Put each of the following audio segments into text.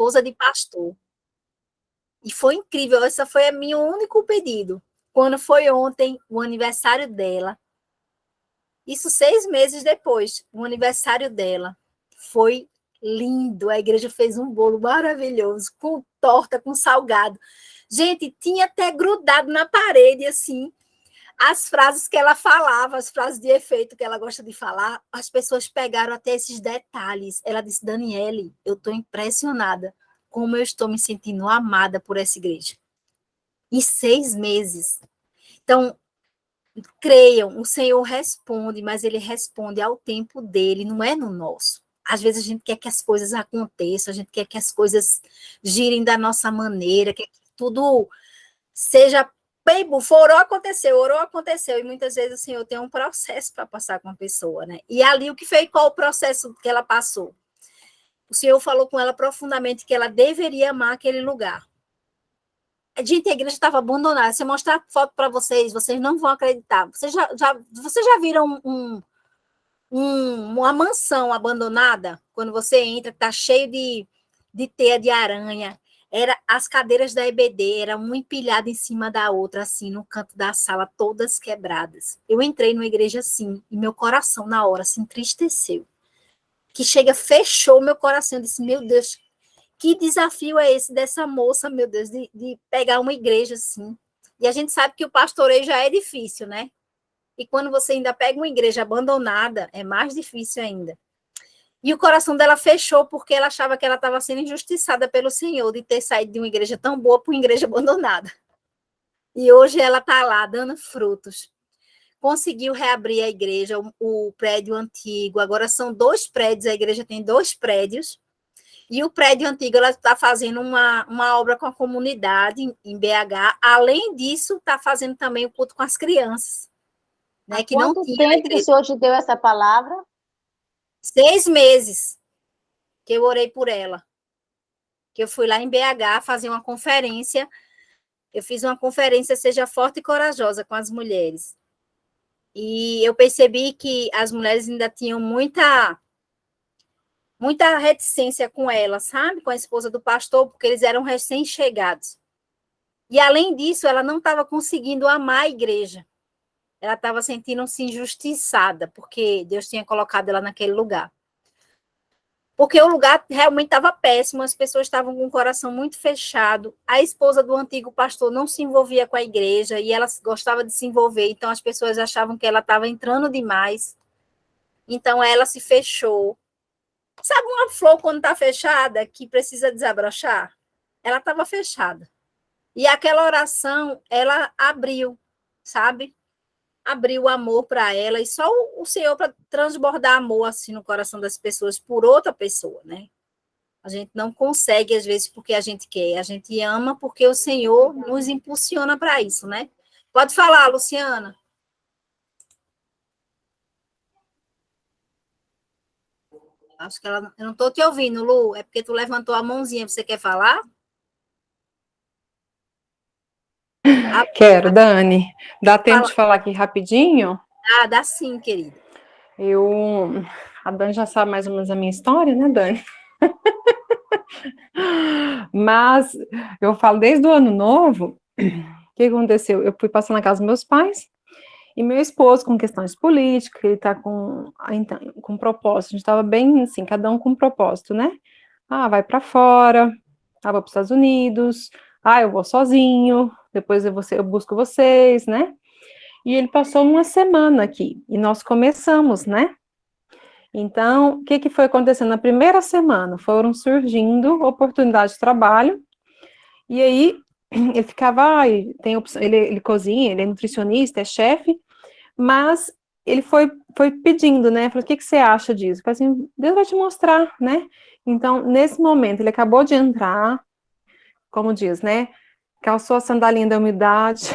esposa de pastor. E foi incrível, esse foi o meu único pedido. Quando foi ontem o aniversário dela, isso 6 meses depois, o aniversário dela, foi lindo. A igreja fez um bolo maravilhoso, com torta, com salgado. Gente, tinha até grudado na parede, assim, as frases que ela falava, as frases de efeito que ela gosta de falar, as pessoas pegaram até esses detalhes. Ela disse, Daniele, eu estou impressionada como eu estou me sentindo amada por essa igreja. Em 6 meses. Então, creiam, o Senhor responde, mas ele responde ao tempo dele, não é no nosso. Às vezes a gente quer que as coisas aconteçam, a gente quer que as coisas girem da nossa maneira, quer que tudo seja bem, orou, aconteceu, e muitas vezes o Senhor tem um processo para passar com a pessoa, né? E ali o que foi, qual o processo que ela passou? O Senhor falou com ela profundamente que ela deveria amar aquele lugar. Gente, a igreja estava abandonada. Se eu mostrar foto para vocês, vocês não vão acreditar. Vocês já viram uma mansão abandonada? Quando você entra, está cheio de teia de aranha. As cadeiras da EBD eram uma empilhada em cima da outra, assim, no canto da sala, todas quebradas. Eu entrei numa igreja assim, e meu coração, na hora, se entristeceu. Que chega, fechou meu coração. Eu disse, meu Deus, que desafio é esse dessa moça, meu Deus, de pegar uma igreja assim? E a gente sabe que o pastoreio já é difícil, né? E quando você ainda pega uma igreja abandonada, é mais difícil ainda. E o coração dela fechou porque ela achava que ela estava sendo injustiçada pelo Senhor de ter saído de uma igreja tão boa para uma igreja abandonada. E hoje ela está lá, dando frutos. Conseguiu reabrir a igreja, o prédio antigo. Agora são 2 prédios, a igreja tem 2 prédios. E o prédio antigo, ela está fazendo uma obra com a comunidade em BH. Além disso, está fazendo também o culto com as crianças. Né, Há que não quanto tinha tempo que o Senhor te deu essa palavra? 6 meses que eu orei por ela. Que eu fui lá em BH fazer uma conferência. Eu fiz uma conferência Seja Forte e Corajosa com as mulheres. E eu percebi que as mulheres ainda tinham muita reticência com ela, sabe? Com a esposa do pastor, porque eles eram recém-chegados. E, além disso, ela não estava conseguindo amar a igreja. Ela estava sentindo-se injustiçada, porque Deus tinha colocado ela naquele lugar. Porque o lugar realmente estava péssimo, as pessoas estavam com o coração muito fechado. A esposa do antigo pastor não se envolvia com a igreja, e ela gostava de se envolver, então as pessoas achavam que ela estava entrando demais. Então, ela se fechou. Sabe uma flor quando está fechada, que precisa desabrochar? Ela estava fechada. E aquela oração, ela abriu, sabe? Abriu o amor para ela, e só o Senhor para transbordar amor assim no coração das pessoas por outra pessoa, né? A gente não consegue, às vezes, porque a gente quer, a gente ama porque o Senhor nos impulsiona para isso, né? Pode falar, Luciana. Acho que ela. Eu não estou te ouvindo, Lu. É porque tu levantou a mãozinha. Você quer falar? Quero, Dani. Dá tempo Fala. de falar aqui rapidinho? Ah, dá sim, querida. A Dani já sabe mais ou menos a minha história, né, Dani? Mas eu falo desde o ano novo, o que aconteceu? Eu fui passar na casa dos meus pais, e meu esposo, com questões políticas, ele tá com propósito, a gente tava bem assim, cada um com um propósito, né? Ah, vai para fora, vou para os Estados Unidos, eu vou sozinho, depois eu busco vocês, né? E ele passou uma semana aqui, e nós começamos, né? Então, o que foi acontecendo? Na primeira semana, foram surgindo oportunidades de trabalho, e aí ele ficava, tem opção, ele cozinha, ele é nutricionista, é chefe, mas ele foi pedindo, né? Falou, o que você acha disso? Eu falei assim, Deus vai te mostrar, né? Então, nesse momento, ele acabou de entrar, como diz, né? Calçou a sandalinha da humildade,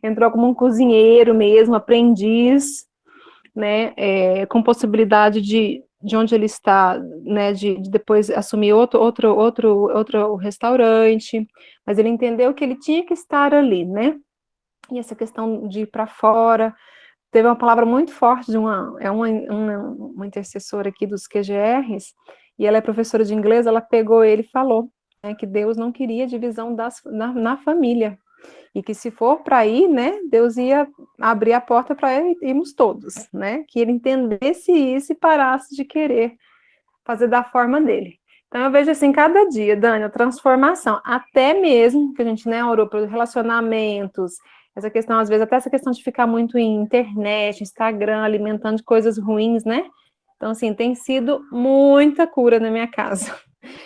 entrou como um cozinheiro mesmo, aprendiz, né? Com possibilidade de onde ele está, né? De depois assumir outro restaurante, mas ele entendeu que ele tinha que estar ali, né? E essa questão de ir para fora, teve uma palavra muito forte de uma intercessora aqui dos QGRs, e ela é professora de inglês, ela pegou ele e falou, né, que Deus não queria divisão na família, e que se for para ir, né, Deus ia abrir a porta para irmos todos, né, que ele entendesse isso e parasse de querer fazer da forma dele. Então eu vejo assim, cada dia, Dani, a transformação, até mesmo que a gente, né, orou pelos relacionamentos, essa questão, às vezes, até essa questão de ficar muito em internet, Instagram, alimentando de coisas ruins, né? Então, assim, tem sido muita cura na minha casa.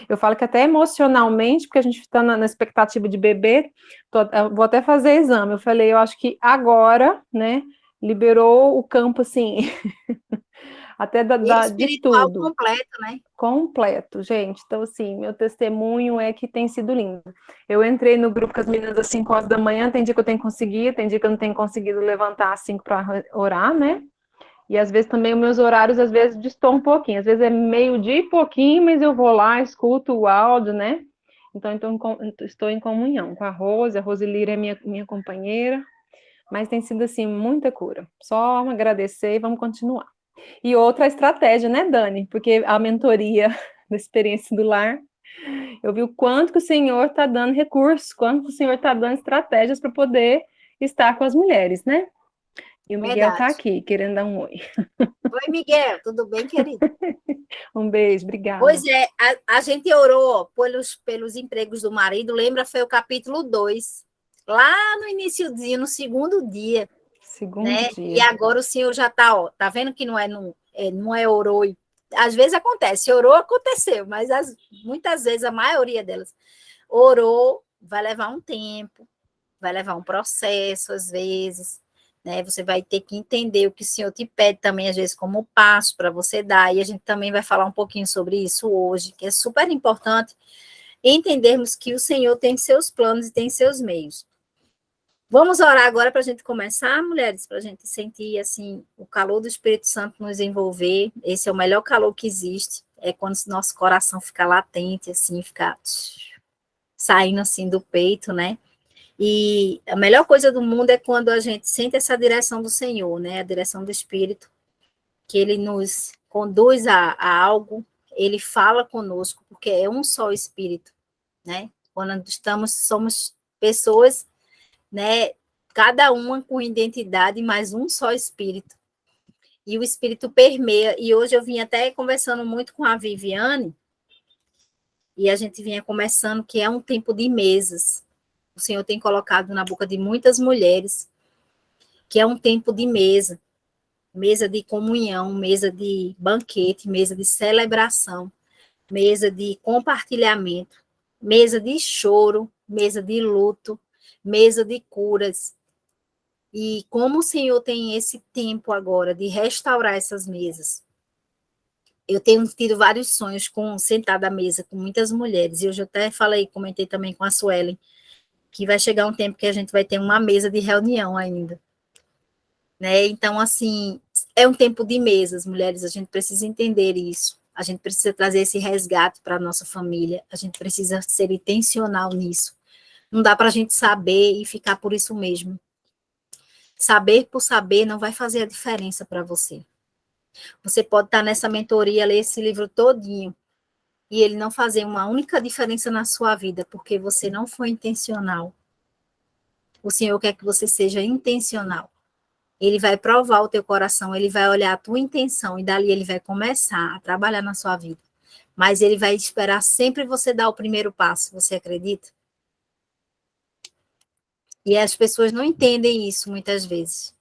Eu falo que até emocionalmente, porque a gente está na expectativa de bebê, eu vou até fazer exame. Eu falei, eu acho que agora, né, liberou o campo, assim, até E de espiritual tudo. completo, né? Completo, gente. Então, assim, meu testemunho é que tem sido lindo. Eu entrei no grupo com as meninas às 5 horas da manhã, tem dia que eu tenho conseguido, tem dia que eu não tenho conseguido levantar às 5 para orar, né? E às vezes também os meus horários, às vezes, destoam um pouquinho. Às vezes é meio-dia e pouquinho, mas eu vou lá, escuto o áudio, né? Então, estou em comunhão com a Rosilira é minha companheira, mas tem sido, assim, muita cura. Só agradecer e vamos continuar. E outra estratégia, né, Dani? Porque a mentoria da experiência do lar, eu vi o quanto que o Senhor está dando recursos, quanto que o Senhor está dando estratégias para poder estar com as mulheres, né? E o Miguel está Verdade. aqui, querendo dar um oi. Oi, Miguel, tudo bem, querido? Um beijo, Pois obrigada. é, a gente orou pelos empregos do marido, lembra? Foi o capítulo 2, lá no iniciozinho, no segundo dia, Segundo né? E dia. agora o Senhor já está, ó, tá vendo que não é orou e às vezes acontece, orou, aconteceu, mas muitas vezes, a maioria delas, orou, vai levar um tempo, vai levar um processo, às vezes, né? Você vai ter que entender o que o Senhor te pede também, às vezes, como passo para você dar, e a gente também vai falar um pouquinho sobre isso hoje, que é super importante entendermos que o Senhor tem seus planos e tem seus meios. Vamos orar agora para a gente começar, mulheres, para a gente sentir, assim, o calor do Espírito Santo nos envolver. Esse é o melhor calor que existe, é quando nosso coração fica latente, assim, fica saindo, assim, do peito, né? E a melhor coisa do mundo é quando a gente sente essa direção do Senhor, né? A direção do Espírito, que ele nos conduz a algo, ele fala conosco, porque é um só Espírito, né? Quando somos pessoas, né? Cada uma com identidade, mas um só Espírito. E o Espírito permeia. E hoje eu vim até conversando muito com a Viviane, e a gente vinha conversando que é um tempo de mesas. O Senhor tem colocado na boca de muitas mulheres que é um tempo de mesa, mesa de comunhão, mesa de banquete, mesa de celebração, mesa de compartilhamento, mesa de choro, mesa de luto, mesa de curas. E como o Senhor tem esse tempo agora de restaurar essas mesas. Eu tenho tido vários sonhos sentada à mesa com muitas mulheres, e hoje eu até comentei também com a Suelen, que vai chegar um tempo que a gente vai ter uma mesa de reunião ainda. Né? Então, assim, é um tempo de mesas, mulheres, a gente precisa entender isso, a gente precisa trazer esse resgate para a nossa família, a gente precisa ser intencional nisso. Não dá para a gente saber e ficar por isso mesmo. Saber por saber não vai fazer a diferença para você. Você pode estar nessa mentoria, ler esse livro todinho, e ele não fazer uma única diferença na sua vida, porque você não foi intencional. O Senhor quer que você seja intencional. Ele vai provar o teu coração, ele vai olhar a tua intenção e dali ele vai começar a trabalhar na sua vida. Mas ele vai esperar sempre você dar o primeiro passo, você acredita? E as pessoas não entendem isso muitas vezes.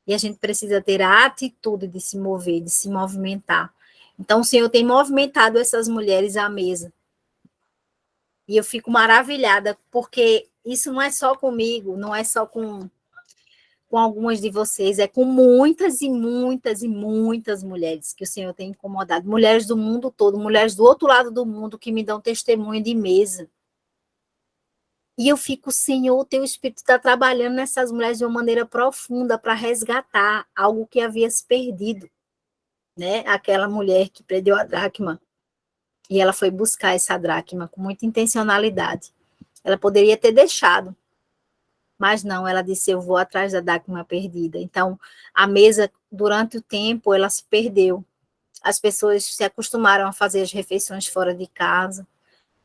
E a gente precisa ter a atitude de se mover, de se movimentar. Então o Senhor tem movimentado essas mulheres à mesa. E eu fico maravilhada, porque isso não é só comigo, não é só com algumas de vocês, é com muitas e muitas e muitas mulheres que o Senhor tem incomodado, mulheres do mundo todo, mulheres do outro lado do mundo que me dão testemunho de mesa. E eu fico, Senhor, o teu Espírito está trabalhando nessas mulheres de uma maneira profunda para resgatar algo que havia se perdido, né? Aquela mulher que perdeu a dracma, e ela foi buscar essa dracma com muita intencionalidade. Ela poderia ter deixado, mas não, ela disse, eu vou atrás da dracma perdida. Então, a mesa, durante o tempo, ela se perdeu. as pessoas se acostumaram a fazer as refeições fora de casa,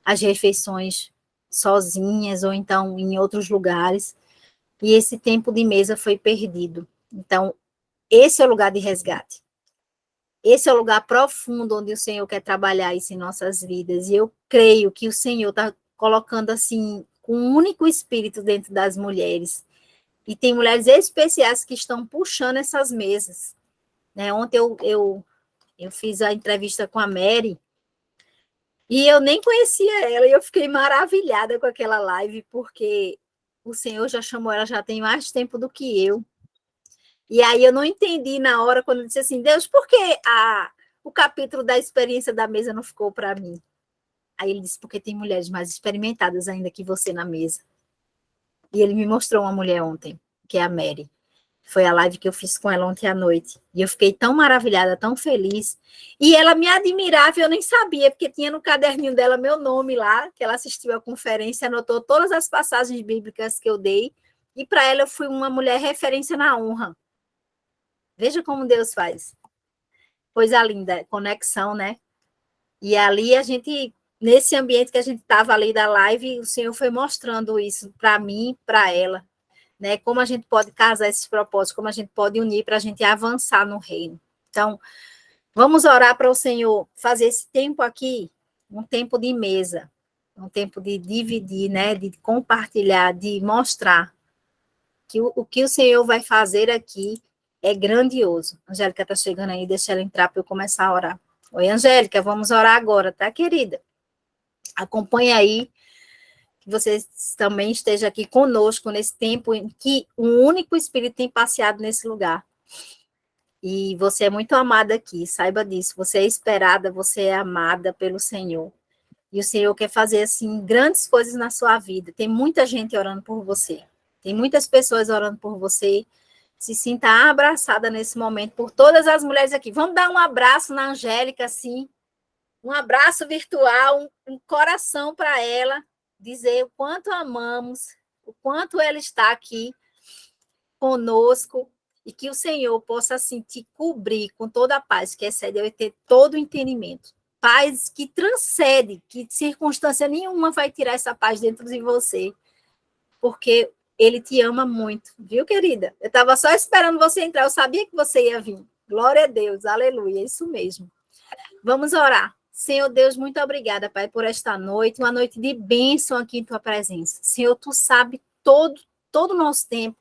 as refeições sozinhas ou então em outros lugares, e esse tempo de mesa foi perdido. Então, esse é o lugar de resgate. Esse é o lugar profundo onde o Senhor quer trabalhar isso em nossas vidas. E eu creio que o Senhor está colocando assim, com um único espírito dentro das mulheres. E tem mulheres especiais que estão puxando essas mesas. Né? Ontem eu fiz a entrevista com a Mary, e eu nem conhecia ela, e eu fiquei maravilhada com aquela live, porque o Senhor já chamou ela, já tem mais tempo do que eu. E aí eu não entendi na hora, quando eu disse assim, Deus, por que o capítulo da experiência da mesa não ficou para mim? Aí ele disse, porque tem mulheres mais experimentadas ainda que você na mesa. E ele me mostrou uma mulher ontem, que é a Mary. Foi a live que eu fiz com ela ontem à noite. E eu fiquei tão maravilhada, tão feliz. E ela me admirava, eu nem sabia, porque tinha no caderninho dela meu nome lá, que ela assistiu à conferência, anotou todas as passagens bíblicas que eu dei. E para ela eu fui uma mulher referência na honra. Veja como Deus faz. Coisa linda, conexão, né? E ali a gente, nesse ambiente que a gente estava ali da live, o Senhor foi mostrando isso para mim, para ela, né? Como a gente pode casar esses propósitos, como a gente pode unir para a gente avançar no reino. Então, vamos orar para o Senhor fazer esse tempo aqui, um tempo de mesa, um tempo de dividir, né? De compartilhar, de mostrar que o que o Senhor vai fazer aqui é grandioso. A Angélica está chegando aí, deixa ela entrar para eu começar a orar. Oi, Angélica, vamos orar agora, tá, querida? Acompanhe aí, que você também esteja aqui conosco nesse tempo em que um único Espírito tem passeado nesse lugar. E você é muito amada aqui, saiba disso. Você é esperada, você é amada pelo Senhor. E o Senhor quer fazer, assim, grandes coisas na sua vida. Tem muita gente orando por você. Tem muitas pessoas orando por você. Se sinta abraçada nesse momento por todas as mulheres aqui. Vamos dar um abraço na Angélica, assim, um abraço virtual, um coração para ela, dizer o quanto amamos, o quanto ela está aqui conosco, e que o Senhor possa, assim, te cobrir com toda a paz, que excede eu ter todo o entendimento. Paz que transcende, que circunstância nenhuma vai tirar essa paz dentro de você, porque Ele te ama muito, viu, querida? Eu estava só esperando você entrar, eu sabia que você ia vir. Glória a Deus, aleluia, é isso mesmo. Vamos orar. Senhor Deus, muito obrigada, Pai, por esta noite, uma noite de bênção aqui em Tua presença. Senhor, Tu sabe todo o nosso tempo,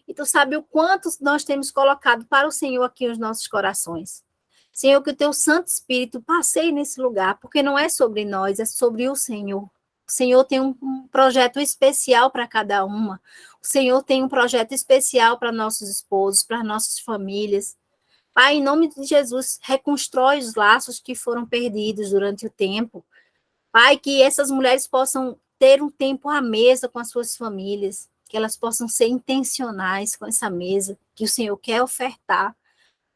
e Tu sabe o quanto nós temos colocado para o Senhor aqui os nossos corações. Senhor, que o Teu Santo Espírito passeie nesse lugar, porque não é sobre nós, é sobre o Senhor. O Senhor tem um projeto especial para cada uma. O Senhor tem um projeto especial para nossos esposos, para nossas famílias. Pai, em nome de Jesus, reconstrói os laços que foram perdidos durante o tempo. Pai, que essas mulheres possam ter um tempo à mesa com as suas famílias, que elas possam ser intencionais com essa mesa que o Senhor quer ofertar.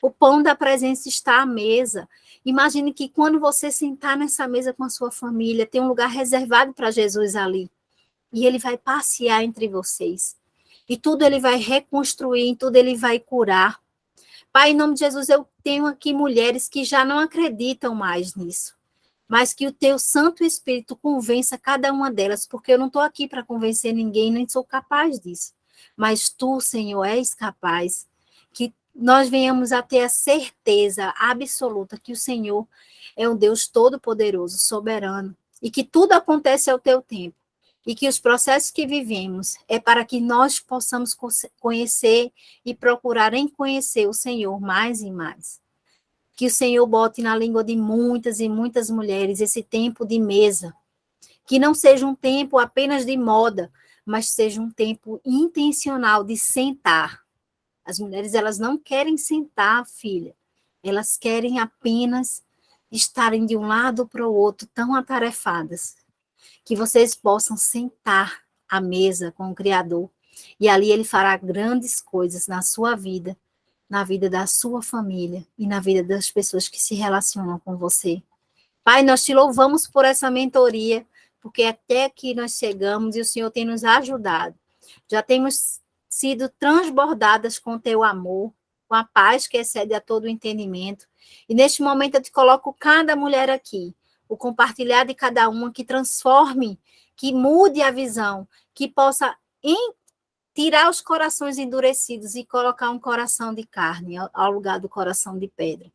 O pão da presença está à mesa. Imagine que quando você sentar nessa mesa com a sua família, tem um lugar reservado para Jesus ali. E Ele vai passear entre vocês. E tudo Ele vai reconstruir, tudo Ele vai curar. Pai, em nome de Jesus, eu tenho aqui mulheres que já não acreditam mais nisso. Mas que o Teu Santo Espírito convença cada uma delas, porque eu não estou aqui para convencer ninguém, nem sou capaz disso. Mas Tu, Senhor, és capaz. Que nós venhamos a ter a certeza absoluta que o Senhor é um Deus todo-poderoso, soberano, e que tudo acontece ao Teu tempo, e que os processos que vivemos é para que nós possamos conhecer e procurar em conhecer o Senhor mais e mais. Que o Senhor bote na língua de muitas e muitas mulheres esse tempo de mesa, que não seja um tempo apenas de moda, mas seja um tempo intencional de sentar. As mulheres, elas não querem sentar, filha. Elas querem apenas estarem de um lado para o outro, tão atarefadas. Que vocês possam sentar à mesa com o Criador. E ali Ele fará grandes coisas na sua vida, na vida da sua família e na vida das pessoas que se relacionam com você. Pai, nós te louvamos por essa mentoria, porque até aqui nós chegamos e o Senhor tem nos ajudado. Já temos sido transbordadas com o teu amor, com a paz que excede a todo o entendimento. E neste momento eu te coloco cada mulher aqui, o compartilhar de cada uma, que transforme, que mude a visão, que possa tirar os corações endurecidos e colocar um coração de carne ao lugar do coração de pedra.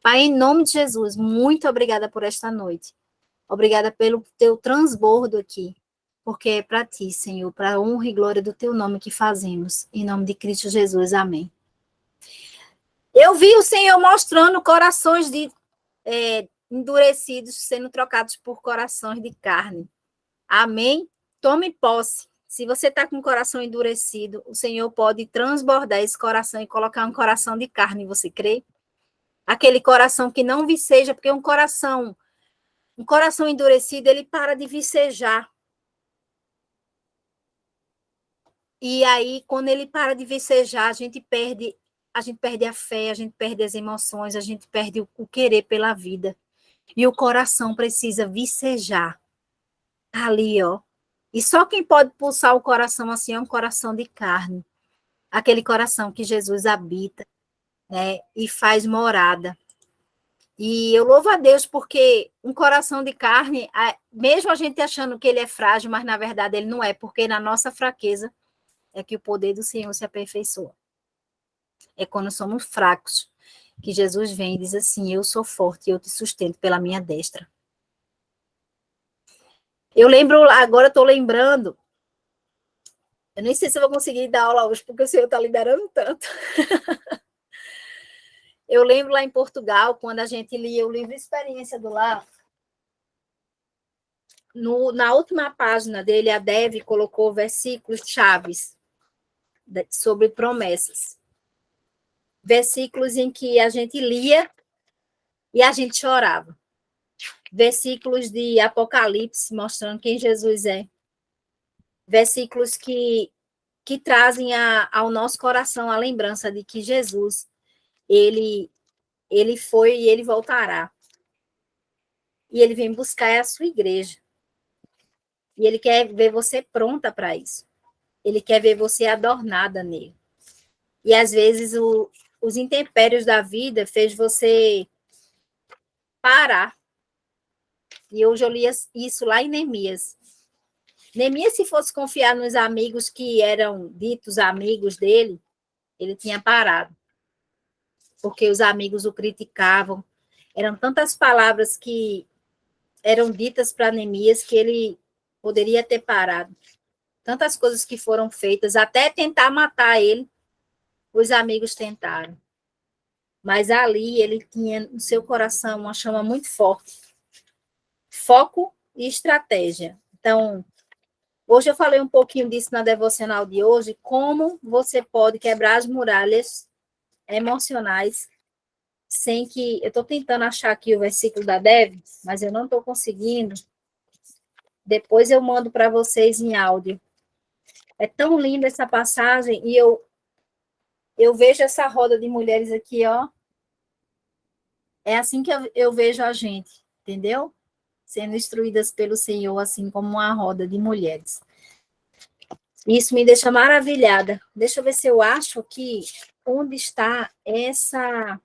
Pai, em nome de Jesus, muito obrigada por esta noite. Obrigada pelo teu transbordo aqui, porque é para ti, Senhor, para a honra e glória do teu nome que fazemos. Em nome de Cristo Jesus, amém. Eu vi o Senhor mostrando corações endurecidos sendo trocados por corações de carne. Amém? Tome posse. Se você está com o coração endurecido, o Senhor pode transbordar esse coração e colocar um coração de carne, você crê? Aquele coração que não viceja, porque um coração endurecido, ele para de vicejar. E aí, quando ele para de vicejar, a gente perde a fé, a gente perde as emoções, a gente perde o querer pela vida. E o coração precisa vicejar. Tá ali, ó. E só quem pode pulsar o coração assim é um coração de carne. Aquele coração que Jesus habita, né? E faz morada. E eu louvo a Deus porque um coração de carne, mesmo a gente achando que ele é frágil, mas na verdade ele não é, porque na nossa fraqueza é que o poder do Senhor se aperfeiçoa. É quando somos fracos que Jesus vem e diz assim: eu sou forte e eu te sustento pela minha destra. Eu lembro, agora estou lembrando, eu nem sei se eu vou conseguir dar aula hoje, porque o Senhor está liberando tanto. Eu lembro lá em Portugal, quando a gente lia o livro Experiência do Lar, na última página dele, a Dev colocou versículos chaves sobre promessas. Versículos em que a gente lia e a gente chorava. Versículos de Apocalipse, mostrando quem Jesus é. Versículos que trazem ao nosso coração a lembrança de que Jesus, ele foi e ele voltará. E ele vem buscar a sua igreja. E ele quer ver você pronta para isso. Ele quer ver você adornada nele. E às vezes os intempéries da vida fez você parar. E hoje eu li isso lá em Neemias. Neemias, se fosse confiar nos amigos que eram ditos amigos dele, ele tinha parado. Porque os amigos o criticavam. Eram tantas palavras que eram ditas para Neemias que ele poderia ter parado. Tantas coisas que foram feitas, até tentar matar ele, os amigos tentaram. Mas ali ele tinha no seu coração uma chama muito forte. Foco e estratégia. Então, hoje eu falei um pouquinho disso na devocional de hoje, como você pode quebrar as muralhas emocionais sem que... Eu estou tentando achar aqui o versículo da Dev, mas eu não estou conseguindo. Depois eu mando para vocês em áudio. É tão linda essa passagem e eu vejo essa roda de mulheres aqui, ó. É assim que eu vejo a gente, entendeu? Sendo instruídas pelo Senhor, assim como uma roda de mulheres. Isso me deixa maravilhada. Deixa eu ver se eu acho aqui onde está essa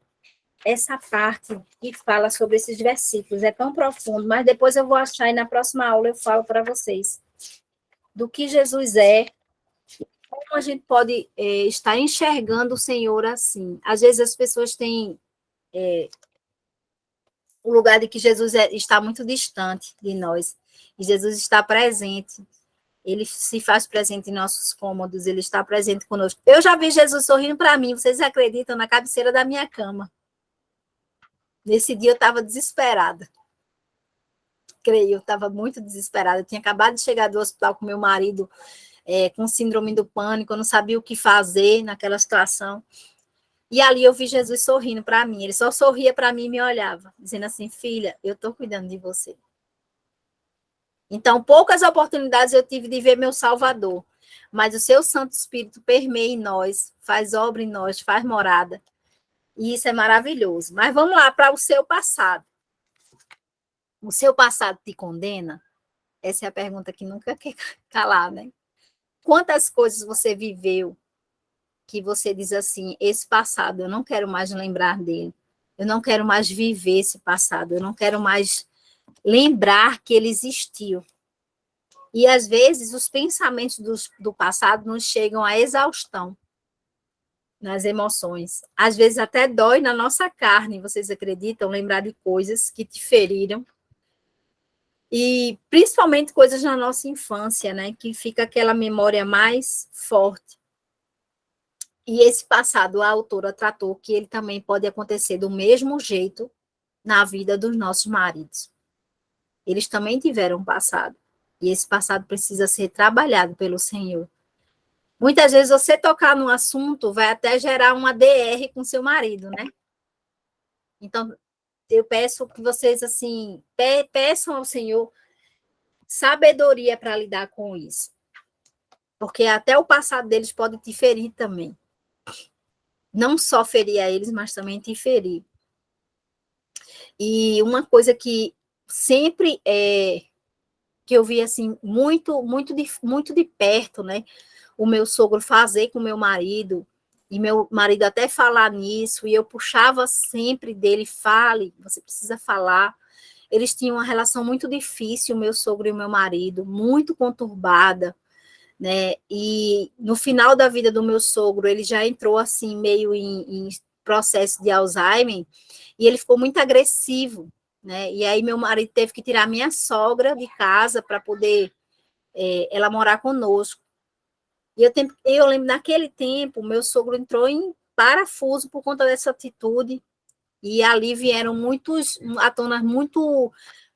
parte que fala sobre esses versículos. É tão profundo, mas depois eu vou achar e na próxima aula eu falo para vocês do que Jesus é, como a gente pode estar enxergando o Senhor assim. Às vezes as pessoas têm o lugar de que Jesus está muito distante de nós, e Jesus está presente. Ele se faz presente em nossos cômodos, ele está presente conosco. Eu já vi Jesus sorrindo para mim, vocês acreditam, na cabeceira da minha cama. Nesse dia eu estava desesperada. Creio, eu estava muito desesperada. Eu tinha acabado de chegar do hospital com meu marido, com síndrome do pânico, eu não sabia o que fazer naquela situação. E ali eu vi Jesus sorrindo para mim. Ele só sorria para mim e me olhava, dizendo assim: filha, eu estou cuidando de você. Então, poucas oportunidades eu tive de ver meu Salvador, mas o seu Santo Espírito permeia em nós, faz obra em nós, faz morada. E isso é maravilhoso. Mas vamos lá para o seu passado. O seu passado te condena? Essa é a pergunta que nunca quer calar, né? Quantas coisas você viveu que você diz assim, esse passado, eu não quero mais lembrar dele, eu não quero mais viver esse passado, eu não quero mais lembrar que ele existiu. E, às vezes, os pensamentos do passado nos chegam à exaustão nas emoções. Às vezes, até dói na nossa carne, vocês acreditam? Lembrar de coisas que te feriram. E, principalmente, coisas na nossa infância, né? Que fica aquela memória mais forte. E esse passado, a autora tratou que ele também pode acontecer do mesmo jeito na vida dos nossos maridos. Eles também tiveram um passado. E esse passado precisa ser trabalhado pelo Senhor. Muitas vezes você tocar no assunto vai até gerar uma DR com seu marido, né? Então, eu peço que vocês, assim, peçam ao Senhor sabedoria para lidar com isso. Porque até o passado deles pode te ferir também. Não só ferir a eles, mas também te ferir. E uma coisa que sempre que eu vi assim muito de perto, né? O meu sogro fazer com o meu marido, e meu marido até falar nisso, e eu puxava sempre dele, fale, você precisa falar. Eles tinham uma relação muito difícil, o meu sogro e o meu marido, muito conturbada, né? E no final da vida do meu sogro, ele já entrou assim, meio em processo de Alzheimer, e ele ficou muito agressivo, né? E aí meu marido teve que tirar minha sogra de casa para poder ela morar conosco. E eu lembro, naquele tempo, meu sogro entrou em parafuso por conta dessa atitude, e ali vieram à tona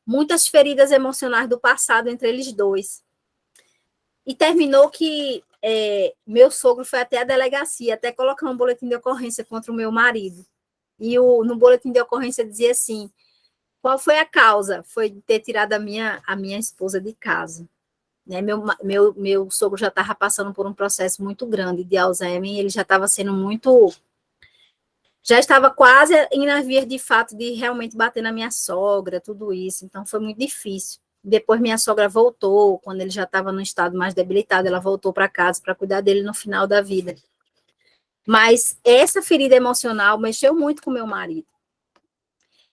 muitas feridas emocionais do passado entre eles dois. E terminou que meu sogro foi até a delegacia, até colocar um boletim de ocorrência contra o meu marido. E no boletim de ocorrência dizia assim, qual foi a causa? Foi de ter tirado a minha esposa de casa. Né? Meu sogro já estava passando por um processo muito grande de Alzheimer, ele já estava sendo já estava quase indo às vias de fato de realmente bater na minha sogra, tudo isso, então foi muito difícil. Depois minha sogra voltou, quando ele já estava num estado mais debilitado, ela voltou para casa para cuidar dele no final da vida. Mas essa ferida emocional mexeu muito com meu marido.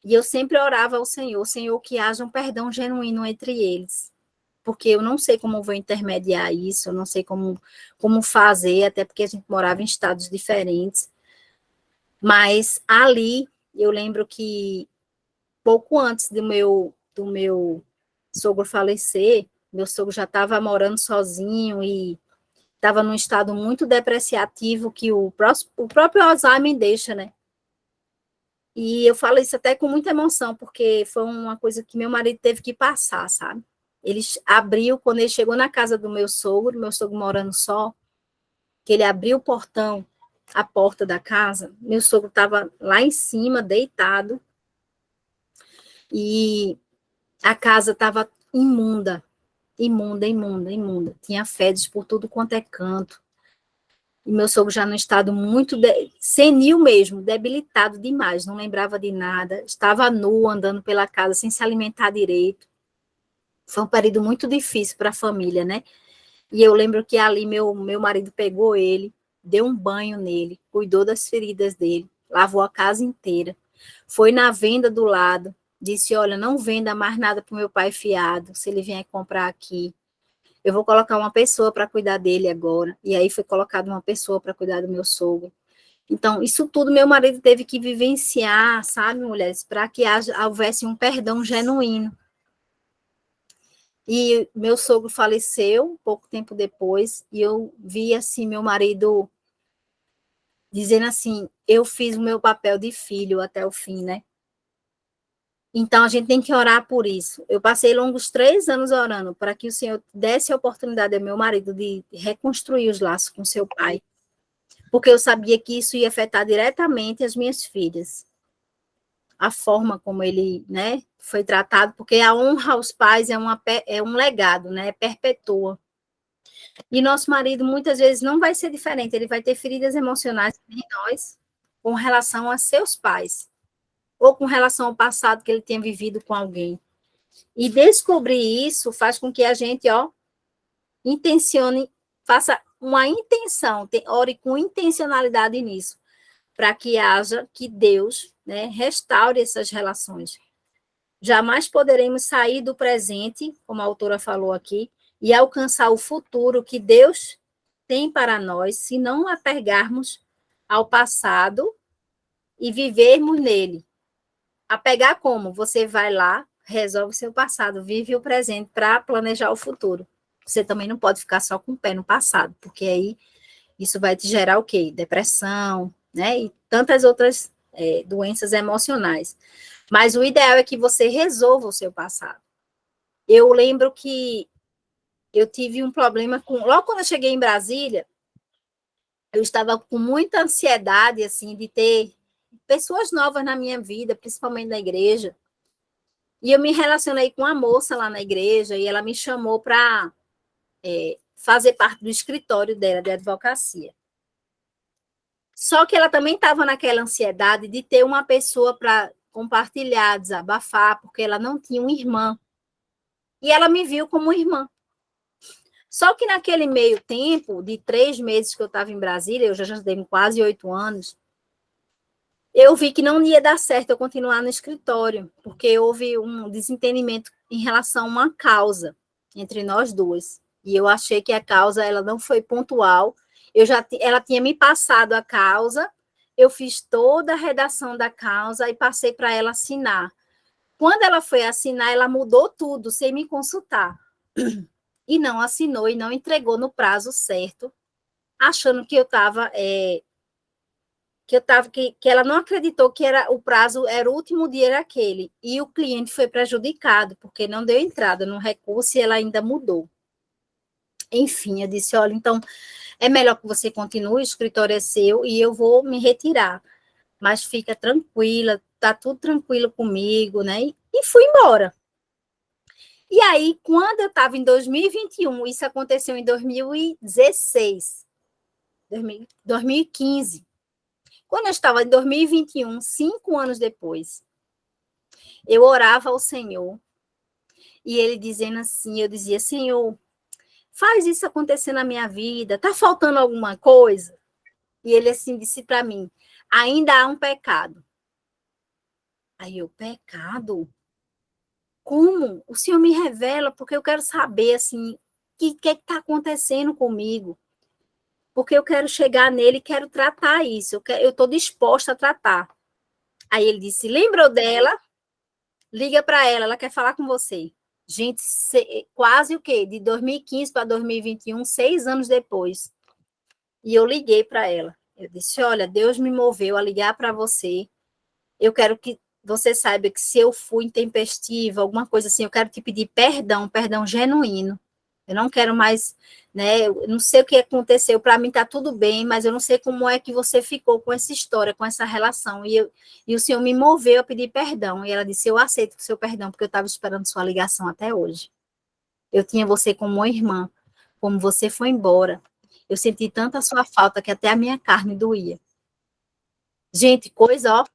E eu sempre orava ao Senhor, Senhor, que haja um perdão genuíno entre eles. Porque eu não sei como vou intermediar isso, eu não sei como fazer, até porque a gente morava em estados diferentes. Mas ali, eu lembro que pouco antes do meu sogro falecer, meu sogro já estava morando sozinho e estava num estado muito depreciativo que o próprio Alzheimer deixa, né? E eu falo isso até com muita emoção, porque foi uma coisa que meu marido teve que passar, sabe? Ele abriu, quando ele chegou na casa do meu sogro morando só, que ele abriu o portão, a porta da casa, meu sogro estava lá em cima, deitado, e a casa estava imunda. Tinha fezes por tudo quanto é canto. E meu sogro já num estado muito senil mesmo, debilitado demais, não lembrava de nada, estava nu, andando pela casa, sem se alimentar direito. Foi um período muito difícil para a família, né? E eu lembro que ali meu marido pegou ele, deu um banho nele, cuidou das feridas dele, lavou a casa inteira, foi na venda do lado, disse, olha, não venda mais nada para o meu pai fiado, se ele vier comprar aqui, eu vou colocar uma pessoa para cuidar dele agora. E aí foi colocada uma pessoa para cuidar do meu sogro. Então, isso tudo meu marido teve que vivenciar, sabe, mulheres, para que houvesse um perdão genuíno. E meu sogro faleceu pouco tempo depois, e eu vi, assim, meu marido dizendo assim, eu fiz o meu papel de filho até o fim, né? Então, a gente tem que orar por isso. Eu passei longos 3 anos orando para que o Senhor desse a oportunidade ao meu marido de reconstruir os laços com seu pai, porque eu sabia que isso ia afetar diretamente as minhas filhas. A forma como ele, né, foi tratado, porque a honra aos pais é um legado, né, perpetua. E nosso marido, muitas vezes, não vai ser diferente, ele vai ter feridas emocionais de nós com relação a seus pais, ou com relação ao passado que ele tenha vivido com alguém. E descobrir isso faz com que a gente, intencione, faça uma intenção, ore com intencionalidade nisso, para que haja, que Deus, né, restaure essas relações. Jamais poderemos sair do presente, como a autora falou aqui, e alcançar o futuro que Deus tem para nós, se não apegarmos ao passado e vivermos nele. Apegar como? Você vai lá, resolve o seu passado, vive o presente para planejar o futuro. Você também não pode ficar só com o pé no passado, porque aí isso vai te gerar o quê? Depressão, né? E tantas outras doenças emocionais. Mas o ideal é que você resolva o seu passado. Eu lembro que eu tive um problema com... Logo quando eu cheguei em Brasília, eu estava com muita ansiedade, assim, de ter pessoas novas na minha vida, principalmente na igreja. E eu me relacionei com uma moça lá na igreja e ela me chamou para fazer parte do escritório dela de advocacia. Só que ela também estava naquela ansiedade de ter uma pessoa para compartilhar, desabafar, porque ela não tinha uma irmã. E ela me viu como irmã. Só que naquele meio tempo, de 3 meses que eu estava em Brasília, eu já tenho quase 8 anos, eu vi que não ia dar certo eu continuar no escritório, porque houve um desentendimento em relação a uma causa entre nós duas. E eu achei que a causa ela não foi pontual. Ela tinha me passado a causa, eu fiz toda a redação da causa e passei para ela assinar. Quando ela foi assinar, ela mudou tudo, sem me consultar. E não assinou e não entregou no prazo certo, achando que eu estava... que ela não acreditou que o prazo era o último dia era aquele. E o cliente foi prejudicado, porque não deu entrada no recurso e ela ainda mudou. Enfim, eu disse, olha, então, é melhor que você continue, o escritório é seu e eu vou me retirar. Mas fica tranquila, tá tudo tranquilo comigo, né? E fui embora. E aí, quando eu estava em 2021, isso aconteceu em 2016, 2015. Quando eu estava em 2021, 5 anos depois, eu orava ao Senhor, e ele dizendo assim, eu dizia, Senhor, faz isso acontecer na minha vida, tá faltando alguma coisa? E ele assim disse para mim, ainda há um pecado. Aí eu, pecado? Como? O Senhor me revela, porque eu quero saber, assim, o que está acontecendo comigo. Porque eu quero chegar nele e quero tratar isso. Eu estou disposta a tratar. Aí ele disse, lembrou dela? Liga para ela quer falar com você. Gente, quase o quê? De 2015 para 2021, 6 anos depois. E eu liguei para ela. Eu disse, olha, Deus me moveu a ligar para você. Eu quero que você saiba que se eu fui intempestiva, alguma coisa assim, eu quero te pedir perdão, perdão genuíno. Eu não quero mais, né? Eu não sei o que aconteceu, para mim está tudo bem, mas eu não sei como é que você ficou com essa história, com essa relação. E o Senhor me moveu a pedir perdão. E ela disse, eu aceito o seu perdão, porque eu estava esperando sua ligação até hoje. Eu tinha você como uma irmã, como você foi embora. Eu senti tanta sua falta que até a minha carne doía. Gente, coisa, ó,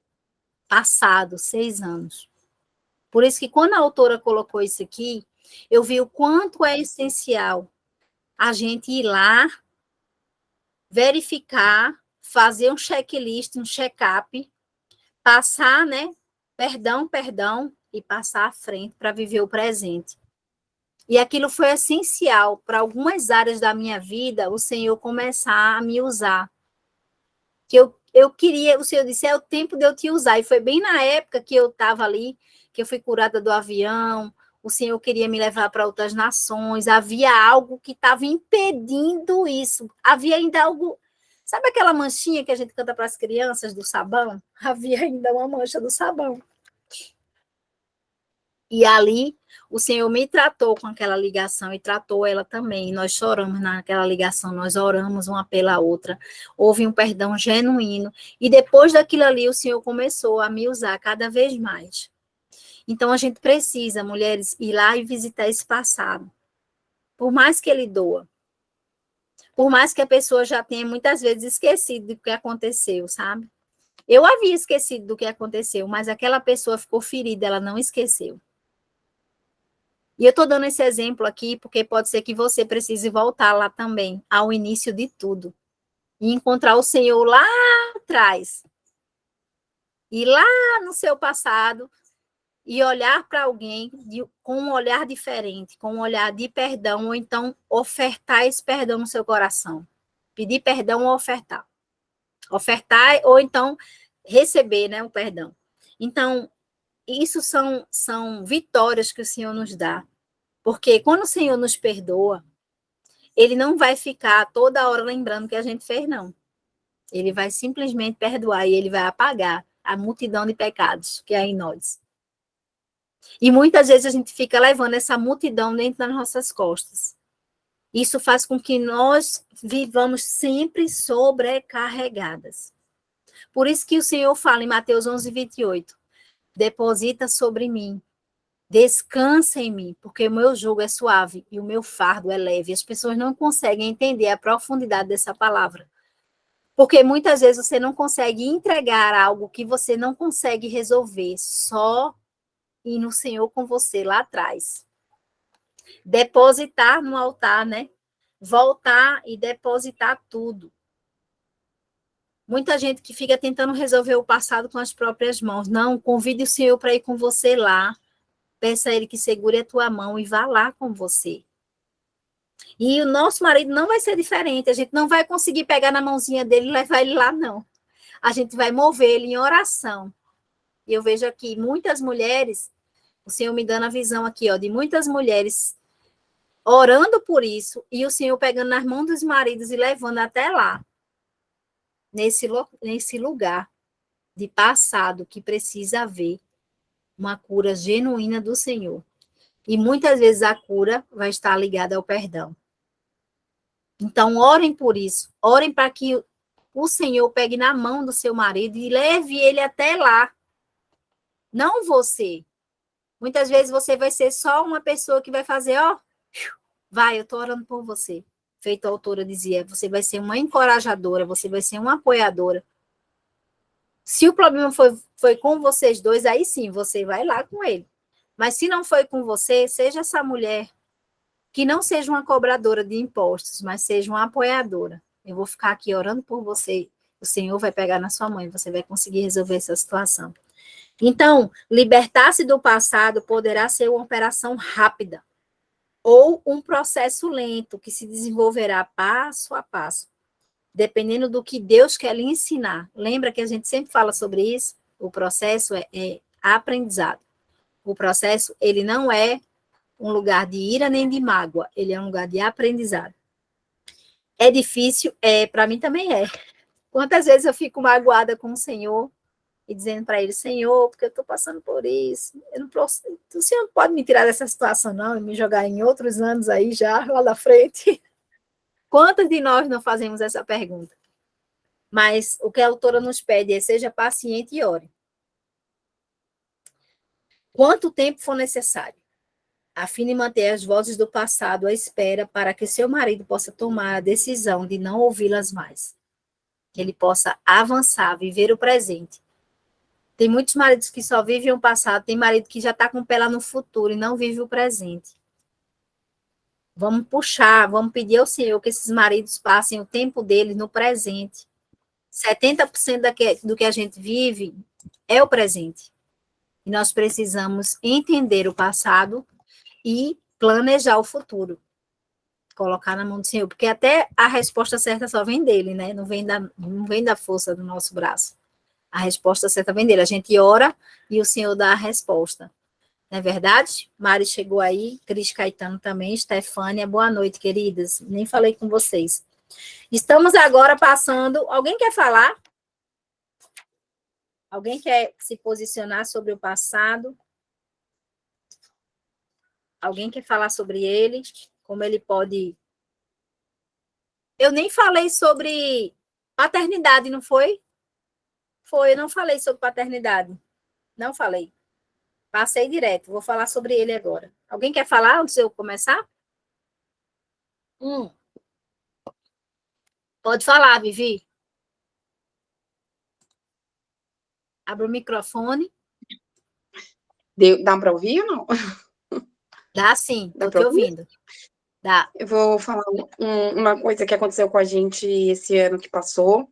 passado, 6 anos. Por isso que quando a autora colocou isso aqui, eu vi o quanto é essencial a gente ir lá, verificar, fazer um checklist, um check-up, passar, né? Perdão, e passar à frente para viver o presente. E aquilo foi essencial para algumas áreas da minha vida, o Senhor começar a me usar. Que eu queria, o Senhor disse, é o tempo de eu te usar. E foi bem na época que eu estava ali, que eu fui curada do avião, o Senhor queria me levar para outras nações, havia algo que estava impedindo isso. Havia ainda algo... Sabe aquela manchinha que a gente canta para as crianças do sabão? Havia ainda uma mancha do sabão. E ali, o Senhor me tratou com aquela ligação e tratou ela também. Nós choramos naquela ligação, nós oramos uma pela outra. Houve um perdão genuíno. E depois daquilo ali, o Senhor começou a me usar cada vez mais. Então, a gente precisa, mulheres, ir lá e visitar esse passado. Por mais que ele doa. Por mais que a pessoa já tenha muitas vezes esquecido do que aconteceu, sabe? Eu havia esquecido do que aconteceu, mas aquela pessoa ficou ferida, ela não esqueceu. E eu estou dando esse exemplo aqui porque pode ser que você precise voltar lá também, ao início de tudo, e encontrar o Senhor lá atrás, e lá no seu passado, e olhar para alguém com um olhar diferente, com um olhar de perdão, ou então ofertar esse perdão no seu coração. Pedir perdão ou ofertar. Ofertar ou então receber, né, o perdão. Então, isso são vitórias que o Senhor nos dá. Porque quando o Senhor nos perdoa, ele não vai ficar toda hora lembrando que a gente fez, não. Ele vai simplesmente perdoar e ele vai apagar a multidão de pecados que há em nós. E muitas vezes a gente fica levando essa multidão dentro das nossas costas. Isso faz com que nós vivamos sempre sobrecarregadas. Por isso que o Senhor fala em Mateus 11:28, deposita sobre mim, descansa em mim, porque o meu jugo é suave e o meu fardo é leve. As pessoas não conseguem entender a profundidade dessa palavra. Porque muitas vezes você não consegue entregar algo que você não consegue resolver, só ir no Senhor com você lá atrás. Depositar no altar, né? Voltar e depositar tudo. Muita gente que fica tentando resolver o passado com as próprias mãos. Não, convide o Senhor para ir com você lá. Peça a Ele que segure a tua mão e vá lá com você. E o nosso marido não vai ser diferente. A gente não vai conseguir pegar na mãozinha dele e levar ele lá, não. A gente vai mover ele em oração. E eu vejo aqui muitas mulheres, o Senhor me dando a visão aqui, ó, de muitas mulheres orando por isso, e o Senhor pegando nas mãos dos maridos e levando até lá, nesse lugar de passado que precisa haver uma cura genuína do Senhor. E muitas vezes a cura vai estar ligada ao perdão. Então, orem por isso. Orem para que o Senhor pegue na mão do seu marido e leve ele até lá. Não você. Muitas vezes você vai ser só uma pessoa que vai fazer, ó, vai, eu estou orando por você. Feito a autora dizia, você vai ser uma encorajadora, você vai ser uma apoiadora. Se o problema foi com vocês dois, aí sim, você vai lá com ele. Mas se não foi com você, seja essa mulher que não seja uma cobradora de impostos, mas seja uma apoiadora. Eu vou ficar aqui orando por você, o Senhor vai pegar na sua mão e você vai conseguir resolver essa situação. Então, libertar-se do passado poderá ser uma operação rápida ou um processo lento que se desenvolverá passo a passo, dependendo do que Deus quer lhe ensinar. Lembra que a gente sempre fala sobre isso? O processo é aprendizado. O processo, ele não é um lugar de ira nem de mágoa, ele é um lugar de aprendizado. É difícil? Para mim também é. Quantas vezes eu fico magoada com o Senhor e dizendo para ele, Senhor, porque eu estou passando por isso, eu não posso, o Senhor não pode me tirar dessa situação não e me jogar em outros anos aí já, lá da frente. Quantas de nós não fazemos essa pergunta? Mas o que a autora nos pede é seja paciente e ore. Quanto tempo for necessário, a fim de manter as vozes do passado à espera para que seu marido possa tomar a decisão de não ouvi-las mais. Que ele possa avançar, viver o presente. Tem muitos maridos que só vivem o passado, tem marido que já está com o pé lá no futuro e não vive o presente. Vamos puxar, vamos pedir ao Senhor que esses maridos passem o tempo deles no presente. 70% do que a gente vive é o presente. E nós precisamos entender o passado e planejar o futuro. Colocar na mão do Senhor, porque até a resposta certa só vem dele, né? Não vem da força do nosso braço. A resposta certa vem dele. A gente ora e o Senhor dá a resposta. Não é verdade? Mari chegou aí, Cris Caetano também, Stefânia, boa noite, queridas. Nem falei com vocês. Estamos agora passando... Alguém quer falar? Alguém quer se posicionar sobre o passado? Alguém quer falar sobre ele? Como ele pode... Eu nem falei sobre paternidade, não foi? Foi, eu não falei sobre paternidade. Não falei. Passei direto. Vou falar sobre ele agora. Alguém quer falar antes de eu começar? Pode falar, Vivi. Abre o microfone. Dá para ouvir ou não? Dá sim, Dá tô te pra ouvir? ouvindo. Dá. Eu vou falar uma coisa que aconteceu com a gente esse ano que passou,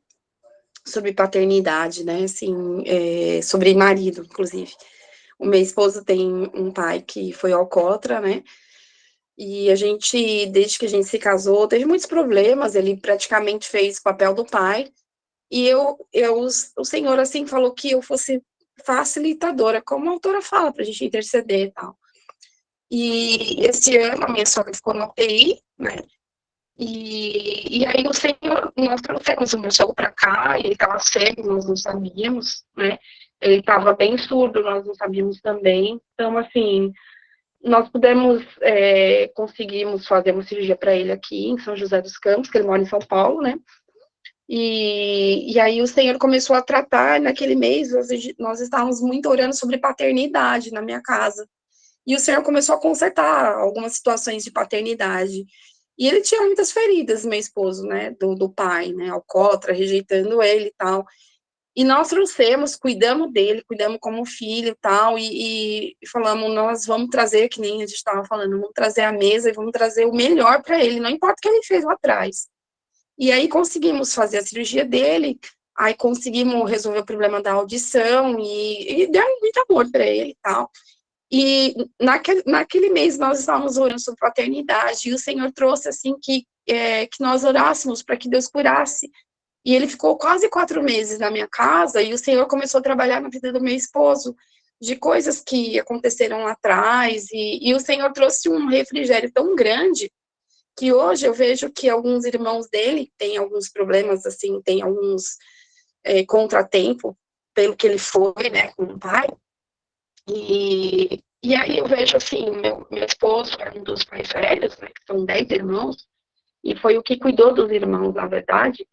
sobre paternidade, né? Assim, sobre marido, inclusive. O meu esposo tem um pai que foi alcoólatra, né? E a gente, desde que a gente se casou, teve muitos problemas. Ele praticamente fez o papel do pai. E o Senhor, assim, falou que eu fosse facilitadora, como a autora fala, pra gente interceder e tal. E esse ano a minha sogra ficou na UTI, né? E aí o Senhor, nós trouxemos o meu sogro para cá, e ele estava cego, nós não sabíamos, né? Ele estava bem surdo, nós não sabíamos também. Então, assim, nós conseguimos fazer uma cirurgia para ele aqui em São José dos Campos, que ele mora em São Paulo, né? E aí o Senhor começou a tratar, naquele mês, nós estávamos muito orando sobre paternidade na minha casa. E o Senhor começou a consertar algumas situações de paternidade. E ele tinha muitas feridas, meu esposo, né, do pai, né, alcoólatra, rejeitando ele e tal. E nós trouxemos, cuidamos dele, cuidamos como filho e tal, e falamos, nós vamos trazer, que nem a gente estava falando, vamos trazer a mesa e vamos trazer o melhor para ele, não importa o que ele fez lá atrás. E aí conseguimos fazer a cirurgia dele, aí conseguimos resolver o problema da audição, e deu muito amor para ele e tal. E naquele mês nós estávamos orando sobre paternidade, e o Senhor trouxe assim que nós orássemos para que Deus curasse. E ele ficou quase 4 meses na minha casa, e o Senhor começou a trabalhar na vida do meu esposo, de coisas que aconteceram lá atrás, e o Senhor trouxe um refrigério tão grande, que hoje eu vejo que alguns irmãos dele têm alguns problemas, assim, tem alguns contratempos, pelo que ele foi, né, com o pai. E aí eu vejo assim, meu esposo é um dos mais velhos, né, que são 10 irmãos, e foi o que cuidou dos irmãos, na verdade.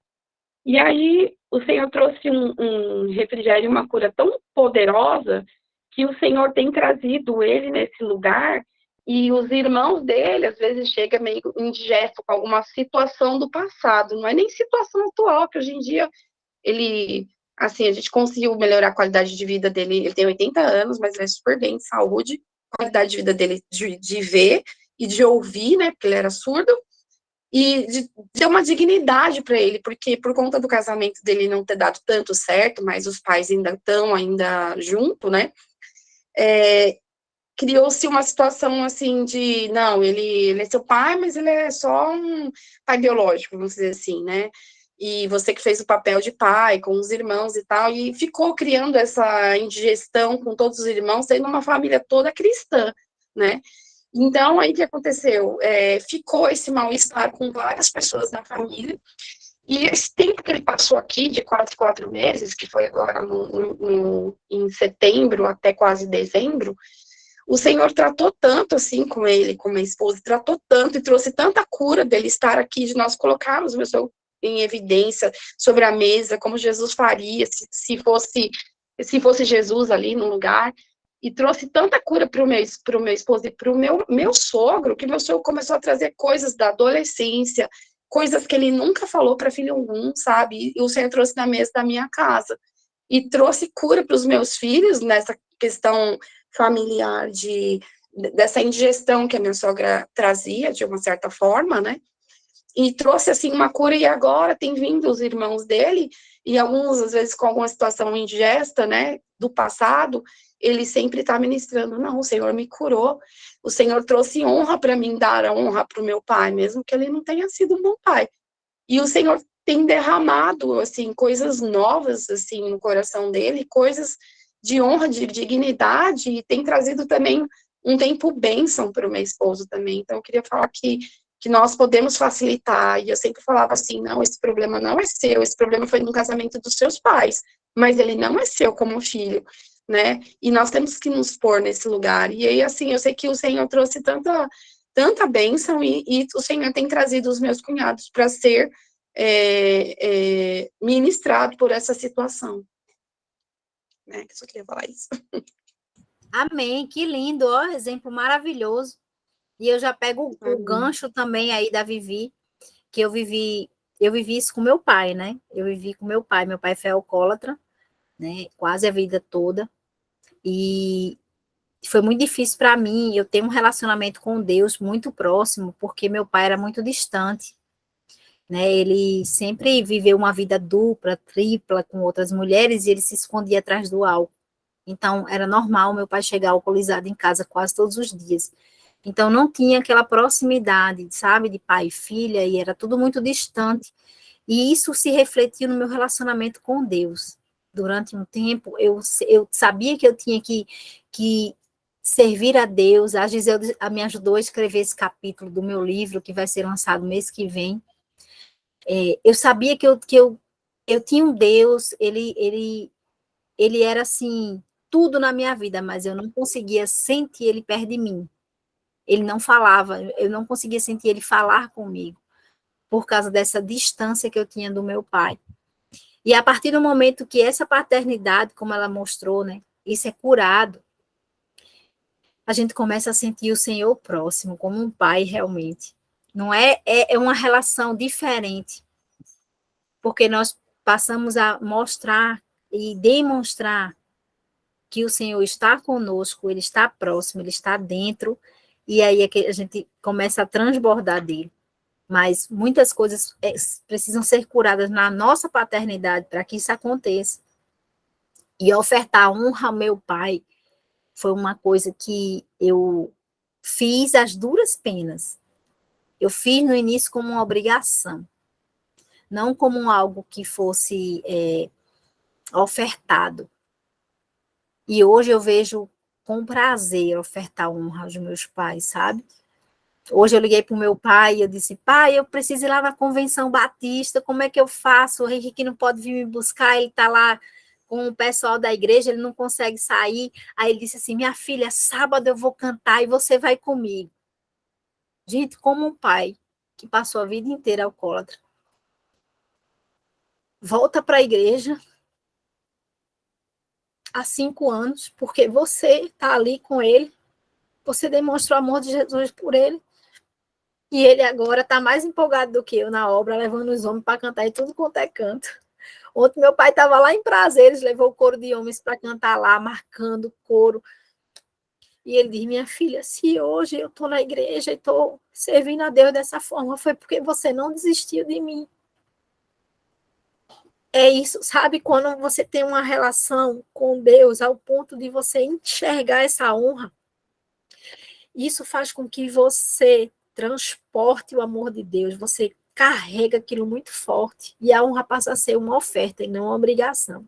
E aí o Senhor trouxe um refrigério, uma cura tão poderosa, que o Senhor tem trazido ele nesse lugar, e os irmãos dele, às vezes, chegam meio indigesto com alguma situação do passado, não é nem situação atual, que hoje em dia ele, assim, a gente conseguiu melhorar a qualidade de vida dele. Ele tem 80 anos, mas ele é super bem de saúde. A qualidade de vida dele de ver e de ouvir, né, porque ele era surdo, e de ter uma dignidade para ele, porque por conta do casamento dele não ter dado tanto certo, mas os pais ainda estão junto, né, criou-se uma situação assim de, não, ele é seu pai, mas ele é só um pai biológico, vamos dizer assim, né? E você que fez o papel de pai com os irmãos e tal, e ficou criando essa indigestão com todos os irmãos, sendo uma família toda cristã, né? Então, aí o que aconteceu? Ficou esse mal-estar com várias pessoas da família, e esse tempo que ele passou aqui, de quase 4 meses, que foi agora em setembro até quase dezembro, o Senhor tratou tanto assim com ele, com minha esposa, tratou tanto e trouxe tanta cura dele estar aqui, de nós colocarmos o meu Senhor em evidência sobre a mesa, como Jesus faria se fosse Jesus ali no lugar, e trouxe tanta cura para o meu esposo e para o meu sogro, que meu sogro começou a trazer coisas da adolescência, coisas que ele nunca falou para filho algum, sabe? E o Senhor trouxe na mesa da minha casa. E trouxe cura para os meus filhos nessa questão familiar dessa indigestão que a minha sogra trazia, de uma certa forma, né? E trouxe, assim, uma cura, e agora tem vindo os irmãos dele, e alguns, às vezes, com alguma situação indigesta, né, do passado, ele sempre está ministrando, não, o Senhor me curou, o Senhor trouxe honra para mim, dar a honra para o meu pai, mesmo que ele não tenha sido um bom pai. E o Senhor tem derramado, assim, coisas novas, assim, no coração dele, coisas de honra, de dignidade, e tem trazido também um tempo bênção para o meu esposo também. Então, eu queria falar que nós podemos facilitar, e eu sempre falava assim, não, esse problema não é seu, esse problema foi no casamento dos seus pais, mas ele não é seu como filho, né? E nós temos que nos pôr nesse lugar. E aí, assim, eu sei que o Senhor trouxe tanta bênção, e o Senhor tem trazido os meus cunhados para ser ministrado por essa situação. Né? Só queria falar isso. Amém, que lindo, ó, exemplo maravilhoso. E eu já pego o gancho também aí da Vivi, que eu vivi isso com meu pai, né? Eu vivi com meu pai foi alcoólatra, né? Quase a vida toda. E Foi muito difícil para mim, eu tenho um relacionamento com Deus muito próximo, porque meu pai era muito distante, né? Ele sempre viveu uma vida dupla, tripla com outras mulheres e ele se escondia atrás do álcool. Então, era normal meu pai chegar alcoolizado em casa quase todos os dias. Então, não tinha aquela proximidade, sabe, de pai e filha, e era tudo muito distante. E isso se refletiu no meu relacionamento com Deus. Durante um tempo, eu sabia que eu tinha que servir a Deus. A Gisele me ajudou a escrever esse capítulo do meu livro, que vai ser lançado mês que vem. Eu sabia que eu tinha um Deus, ele era assim, tudo na minha vida, mas eu não conseguia sentir ele perto de mim. Ele não falava, eu não conseguia sentir ele falar comigo, por causa dessa distância que eu tinha do meu pai. E a partir do momento que essa paternidade, como ela mostrou, né, isso é curado, a gente começa a sentir o Senhor próximo, como um pai realmente. Não é uma relação diferente, porque nós passamos a mostrar e demonstrar que o Senhor está conosco, ele está próximo, ele está dentro, e aí é que a gente começa a transbordar dele. Mas muitas coisas precisam ser curadas na nossa paternidade para que isso aconteça. E ofertar honra ao meu pai foi uma coisa que eu fiz às duras penas. Eu fiz no início como uma obrigação, não como algo que fosse ofertado. E hoje eu vejo com prazer ofertar honra aos meus pais, sabe? Hoje eu liguei para o meu pai e eu disse, pai, eu preciso ir lá na Convenção Batista, como é que eu faço? O Henrique não pode vir me buscar, ele está lá com o pessoal da igreja, ele não consegue sair. Aí ele disse assim, minha filha, sábado eu vou cantar e você vai comigo. Gente, como um pai que passou a vida inteira alcoólatra, volta para a igreja há 5 anos, porque você está ali com ele, você demonstra o amor de Jesus por ele, e ele agora está mais empolgado do que eu na obra, levando os homens para cantar em tudo quanto é canto. Ontem meu pai estava lá em Prazeres, levou o coro de homens para cantar lá, marcando o coro. E ele diz, minha filha, se hoje eu estou na igreja e estou servindo a Deus dessa forma, foi porque você não desistiu de mim. É isso, sabe? Quando você tem uma relação com Deus ao ponto de você enxergar essa honra, isso faz com que você transporte o amor de Deus, você carrega aquilo muito forte, e a honra passa a ser uma oferta e não uma obrigação.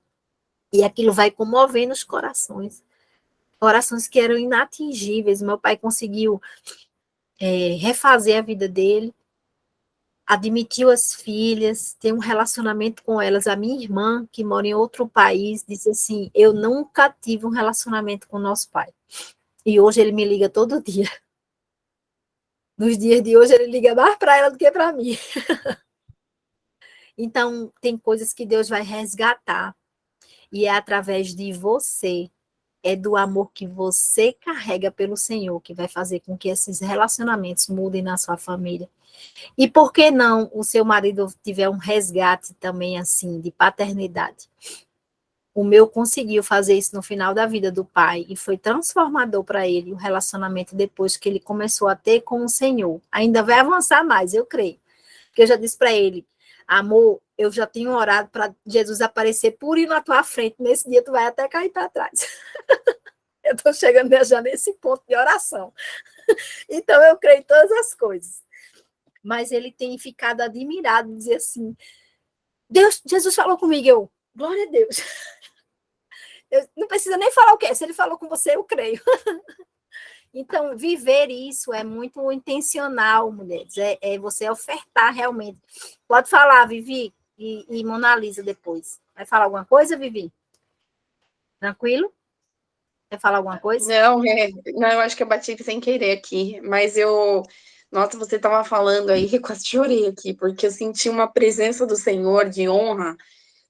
E aquilo vai comovendo os corações que eram inatingíveis. Meu pai conseguiu refazer a vida dele, admitiu as filhas, tem um relacionamento com elas. A minha irmã, que mora em outro país, disse assim, eu nunca tive um relacionamento com nosso pai. E hoje ele me liga todo dia. Nos dias de hoje, ele liga mais para ela do que para mim. Então, tem coisas que Deus vai resgatar. E é através de você, é do amor que você carrega pelo Senhor, que vai fazer com que esses relacionamentos mudem na sua família. E por que não o seu marido tiver um resgate também, assim, de paternidade? O meu conseguiu fazer isso no final da vida do pai, e foi transformador para ele o relacionamento depois que ele começou a ter com o Senhor. Ainda vai avançar mais, eu creio. Porque eu já disse para ele, amor, eu já tenho orado para Jesus aparecer puro e na tua frente, nesse dia tu vai até cair para trás. Eu estou chegando já nesse ponto de oração. Então eu creio em todas as coisas. Mas ele tem ficado admirado, dizer assim, Deus, Jesus falou comigo, eu, glória a Deus. Eu não precisa nem falar o quê, se ele falou com você, eu creio. Então, viver isso é muito intencional, mulheres, é você ofertar realmente. Pode falar, Vivi, e Mona Lisa depois. Vai falar alguma coisa, Vivi? Tranquilo? Quer falar alguma coisa? Não, eu acho que eu bati sem querer aqui, mas nossa, você estava falando aí, eu quase chorei aqui, porque eu senti uma presença do Senhor de honra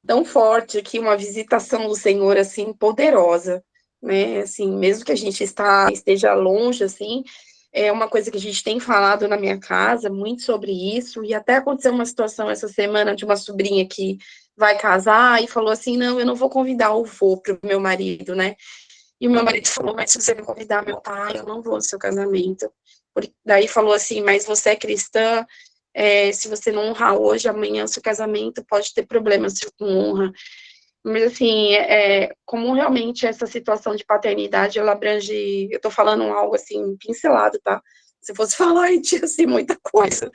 tão forte aqui, uma visitação do Senhor, assim, poderosa, né, assim, mesmo que a gente esteja longe, assim, é uma coisa que a gente tem falado na minha casa, muito sobre isso, e até aconteceu uma situação essa semana de uma sobrinha que vai casar e falou assim, não, eu não vou convidar o vô pro meu marido, né, E o meu marido falou, mas se você me convidar meu pai, eu não vou no seu casamento. Daí falou assim, mas você é cristã, se você não honrar hoje, amanhã o seu casamento pode ter problemas com honra. Mas, assim, como realmente essa situação de paternidade, ela abrange, eu tô falando algo, assim, pincelado, tá? Se eu fosse falar, eu tinha, assim, muita coisa.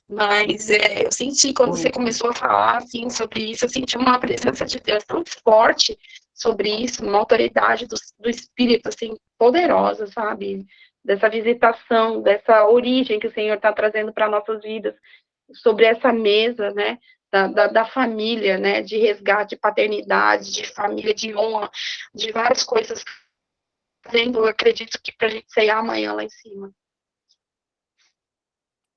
Mas eu senti, quando você começou a falar, assim, sobre isso, eu senti uma presença de Deus tão forte sobre isso, uma autoridade do Espírito, assim, poderosa, sabe? Dessa visitação, dessa origem que o Senhor está trazendo para nossas vidas, sobre essa mesa, né? Da família, né, de resgate, de paternidade, de família, de honra, de várias coisas, eu acredito que para a gente ceiar amanhã lá em cima.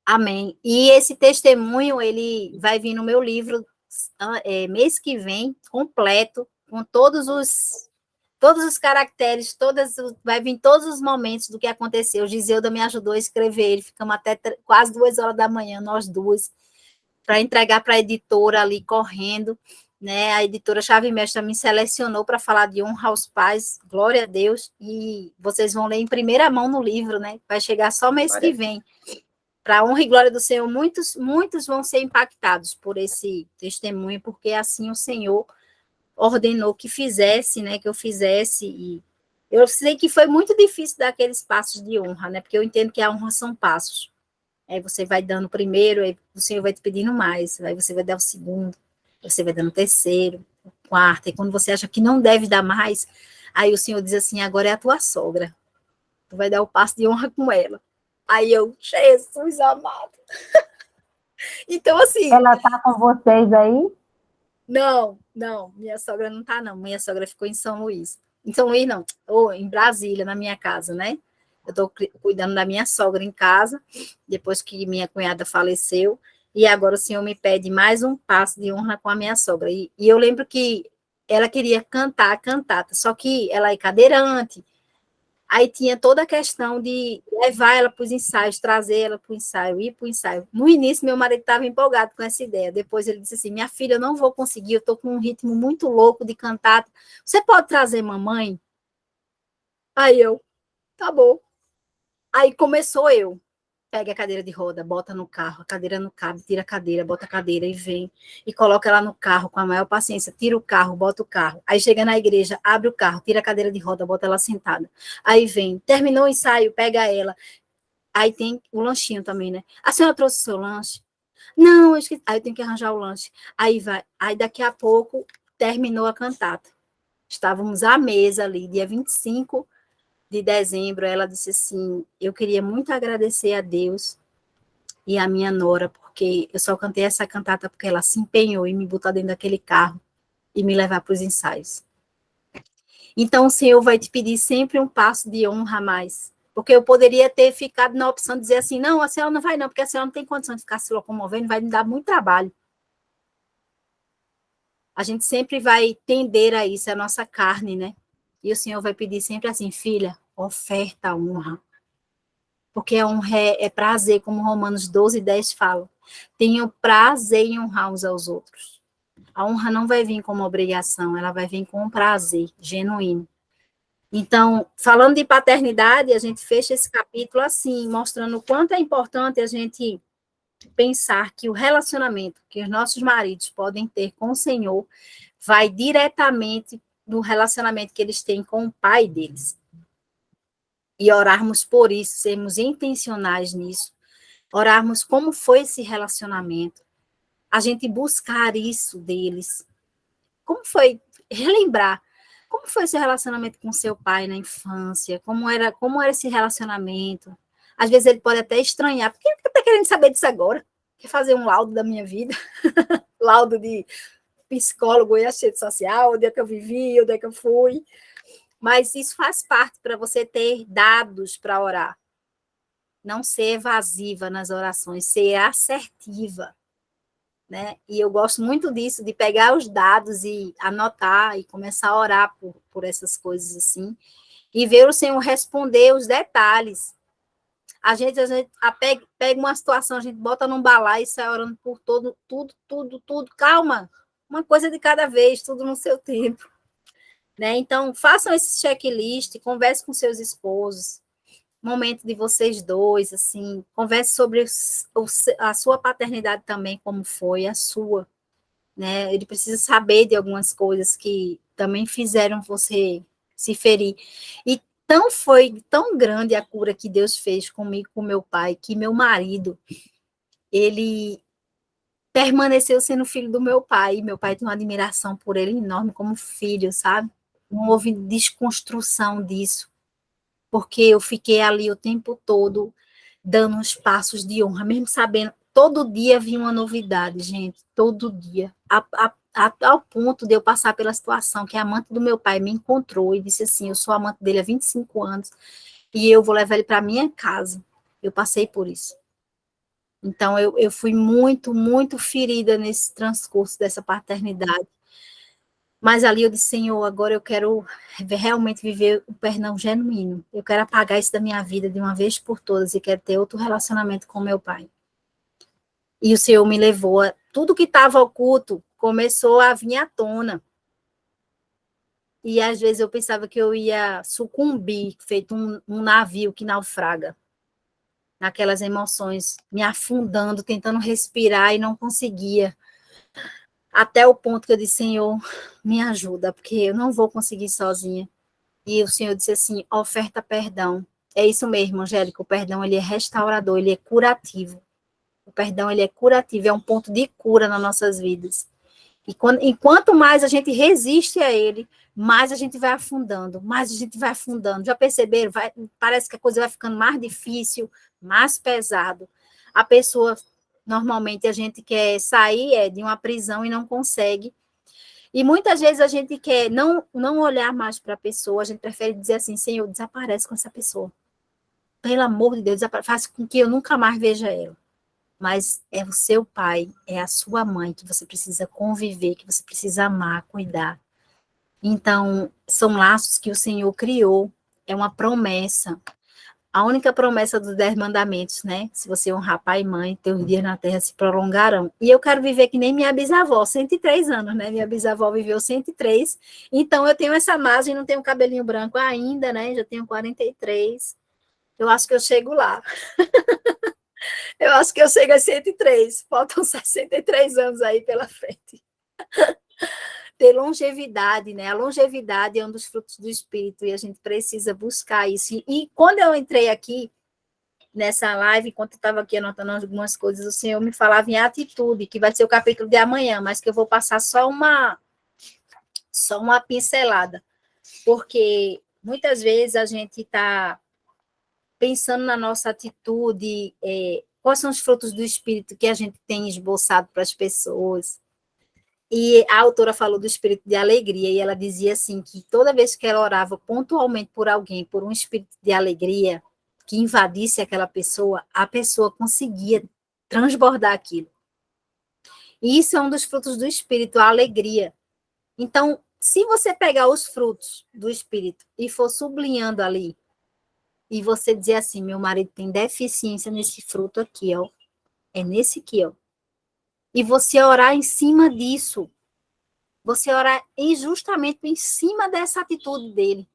Amém. E esse testemunho, ele vai vir no meu livro mês que vem, completo, com todos os caracteres, vai vir todos os momentos do que aconteceu. O Giseuda me ajudou a escrever ele, ficamos até quase 2 horas da manhã, nós duas, para entregar para a editora ali, correndo, né? A editora Chave Mestra me selecionou para falar de honra aos pais, glória a Deus, e vocês vão ler em primeira mão no livro, né? Vai chegar só mês que vem. Para a honra e glória do Senhor, muitos vão ser impactados por esse testemunho, porque assim o Senhor ordenou que fizesse, né? Que eu fizesse, e eu sei que foi muito difícil dar aqueles passos de honra, né? Porque eu entendo que a honra são passos. Aí você vai dando o primeiro, aí o Senhor vai te pedindo mais, aí você vai dar o segundo, você vai dando o terceiro, o quarto, e quando você acha que não deve dar mais, aí o Senhor diz assim, agora é a tua sogra, tu vai dar o passo de honra com ela. Aí eu, Jesus amado. Então, assim... Ela tá com vocês aí? Não, minha sogra não tá, não. Minha sogra ficou em São Luís. Em São Luís, não, ou em Brasília, na minha casa, né? Eu estou cuidando da minha sogra em casa, depois que minha cunhada faleceu, e agora o Senhor me pede mais um passo de honra com a minha sogra. E eu lembro que ela queria cantar a cantata, só que ela é cadeirante, aí tinha toda a questão de levar ela para os ensaios, trazer ela para o ensaio, ir para o ensaio. No início, meu marido estava empolgado com essa ideia. Depois ele disse assim, minha filha, eu não vou conseguir, eu estou com um ritmo muito louco de cantata. Você pode trazer mamãe? Aí eu, tá bom. Aí começou eu. Pega a cadeira de roda, bota no carro, a cadeira não cabe, tira a cadeira, bota a cadeira e vem, e coloca ela no carro com a maior paciência, tira o carro, bota o carro, aí chega na igreja, abre o carro, tira a cadeira de roda, bota ela sentada, aí vem, terminou o ensaio, pega ela, aí tem o lanchinho também, né? A senhora trouxe o seu lanche? Não, eu esqueci. Aí eu tenho que arranjar o lanche, aí vai, aí daqui a pouco terminou a cantata, estávamos à mesa ali, dia 25 de dezembro, ela disse assim, eu queria muito agradecer a Deus e a minha nora, porque eu só cantei essa cantata porque ela se empenhou em me botar dentro daquele carro e me levar para os ensaios. Então, o Senhor vai te pedir sempre um passo de honra a mais, porque eu poderia ter ficado na opção de dizer assim, não, a senhora não vai não, porque a senhora não tem condição de ficar se locomovendo, vai me dar muito trabalho. A gente sempre vai tender a isso, é a nossa carne, né? E o Senhor vai pedir sempre assim, filha, oferta a honra. Porque a honra é prazer, como Romanos 12:10 fala. Tenham prazer em honrar uns aos outros. A honra não vai vir como obrigação, ela vai vir com um prazer genuíno. Então, falando de paternidade, a gente fecha esse capítulo assim, mostrando o quanto é importante a gente pensar que o relacionamento que os nossos maridos podem ter com o Senhor vai diretamente do relacionamento que eles têm com o pai deles. E orarmos por isso, sermos intencionais nisso, orarmos como foi esse relacionamento, a gente buscar isso deles. Como foi, relembrar, como foi esse relacionamento com seu pai na infância, como era esse relacionamento. Às vezes ele pode até estranhar, porque ele está querendo saber disso agora, quer fazer um laudo da minha vida, laudo de psicólogo e assistente social, onde é que eu vivi, onde é que eu fui. Mas isso faz parte para você ter dados para orar. Não ser evasiva nas orações, ser assertiva. Né? E eu gosto muito disso, de pegar os dados e anotar e começar a orar por essas coisas assim. E ver o Senhor responder os detalhes. A gente pega uma situação, a gente bota num balaio e sai orando por tudo. Calma, uma coisa de cada vez, tudo no seu tempo. né? Então, façam esse checklist, converse com seus esposos, momento de vocês dois, assim, converse sobre a sua paternidade também, como foi a sua, né? Ele precisa saber de algumas coisas que também fizeram você se ferir. E foi tão grande a cura que Deus fez comigo, com meu pai, que meu marido, ele permaneceu sendo filho do meu pai. Meu pai tem uma admiração por ele enorme como filho, sabe? Não houve desconstrução disso, porque eu fiquei ali o tempo todo dando uns passos de honra, mesmo sabendo, todo dia vinha uma novidade, gente, todo dia, ao ponto de eu passar pela situação que a amante do meu pai me encontrou e disse assim, eu sou amante dele há 25 anos e eu vou levar ele para minha casa. Eu passei por isso. Então, eu fui muito, muito ferida nesse transcurso dessa paternidade. Mas ali eu disse, Senhor, agora eu quero realmente viver o perdão genuíno. Eu quero apagar isso da minha vida de uma vez por todas e quero ter outro relacionamento com meu pai. E o Senhor me levou a... Tudo que estava oculto começou a vir à tona. E às vezes eu pensava que eu ia sucumbir, feito um navio que naufraga. Naquelas emoções, me afundando, tentando respirar e não conseguia. Até o ponto que eu disse, Senhor, me ajuda, porque eu não vou conseguir sozinha. E o Senhor disse assim, oferta perdão. É isso mesmo, Angélica, o perdão ele é restaurador, ele é curativo. O perdão ele é curativo, é um ponto de cura nas nossas vidas. E quanto mais a gente resiste a ele, mais a gente vai afundando, mais a gente vai afundando. Já perceberam? Parece que a coisa vai ficando mais difícil, mais pesado. A pessoa, normalmente, a gente quer sair de uma prisão e não consegue. E muitas vezes a gente quer não olhar mais para a pessoa, a gente prefere dizer assim, Senhor, desaparece com essa pessoa. Pelo amor de Deus, faça com que eu nunca mais veja ela. Mas é o seu pai, é a sua mãe que você precisa conviver, que você precisa amar, cuidar. Então, são laços que o Senhor criou, é uma promessa. A única promessa dos 10 mandamentos, né? Se você honrar pai e mãe, teus dias na terra se prolongarão. E eu quero viver que nem minha bisavó, 103 anos, né? Minha bisavó viveu 103. Então, eu tenho essa margem, não tenho cabelinho branco ainda, né? Já tenho 43. Eu acho que eu chego lá. Eu acho que eu chego a 103. Faltam 63 anos aí pela frente. Ter longevidade, né? A longevidade é um dos frutos do Espírito e a gente precisa buscar isso. E quando eu entrei aqui nessa live, enquanto eu estava aqui anotando algumas coisas, o Senhor me falava em atitude, que vai ser o capítulo de amanhã, mas que eu vou passar só uma pincelada, porque muitas vezes a gente está pensando na nossa atitude, quais são os frutos do Espírito que a gente tem esboçado para as pessoas. E a autora falou do espírito de alegria, e ela dizia assim, que toda vez que ela orava pontualmente por alguém, por um espírito de alegria, que invadisse aquela pessoa, a pessoa conseguia transbordar aquilo. E isso é um dos frutos do espírito, a alegria. Então, se você pegar os frutos do espírito e for sublinhando ali, e você dizer assim, meu marido tem deficiência nesse fruto aqui, ó, é nesse aqui, ó. E você orar em cima disso, você orar justamente em cima dessa atitude dele.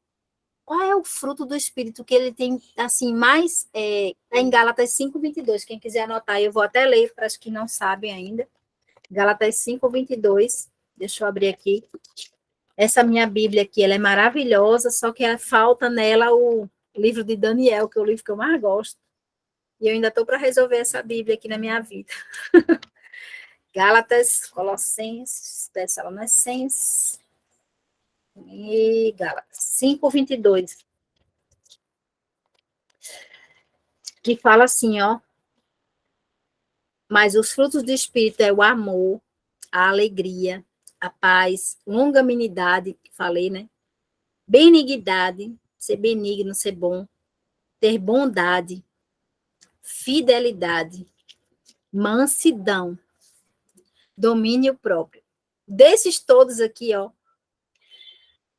Qual é o fruto do Espírito que ele tem, assim, mais... em Gálatas 5:22, quem quiser anotar, eu vou até ler para os que não sabem ainda. Gálatas 5:22, deixa eu abrir aqui. Essa minha Bíblia aqui, ela é maravilhosa, só que falta nela o livro de Daniel, que é o livro que eu mais gosto. E eu ainda estou para resolver essa Bíblia aqui na minha vida. Gálatas, Colossenses, Tessalonicenses e Gálatas 5:22. Que fala assim, ó. Mas os frutos do Espírito é o amor, a alegria, a paz, longanimidade, que falei, né? Benignidade, ser benigno, ser bom, ter bondade, fidelidade, mansidão, domínio próprio. Desses todos aqui, ó,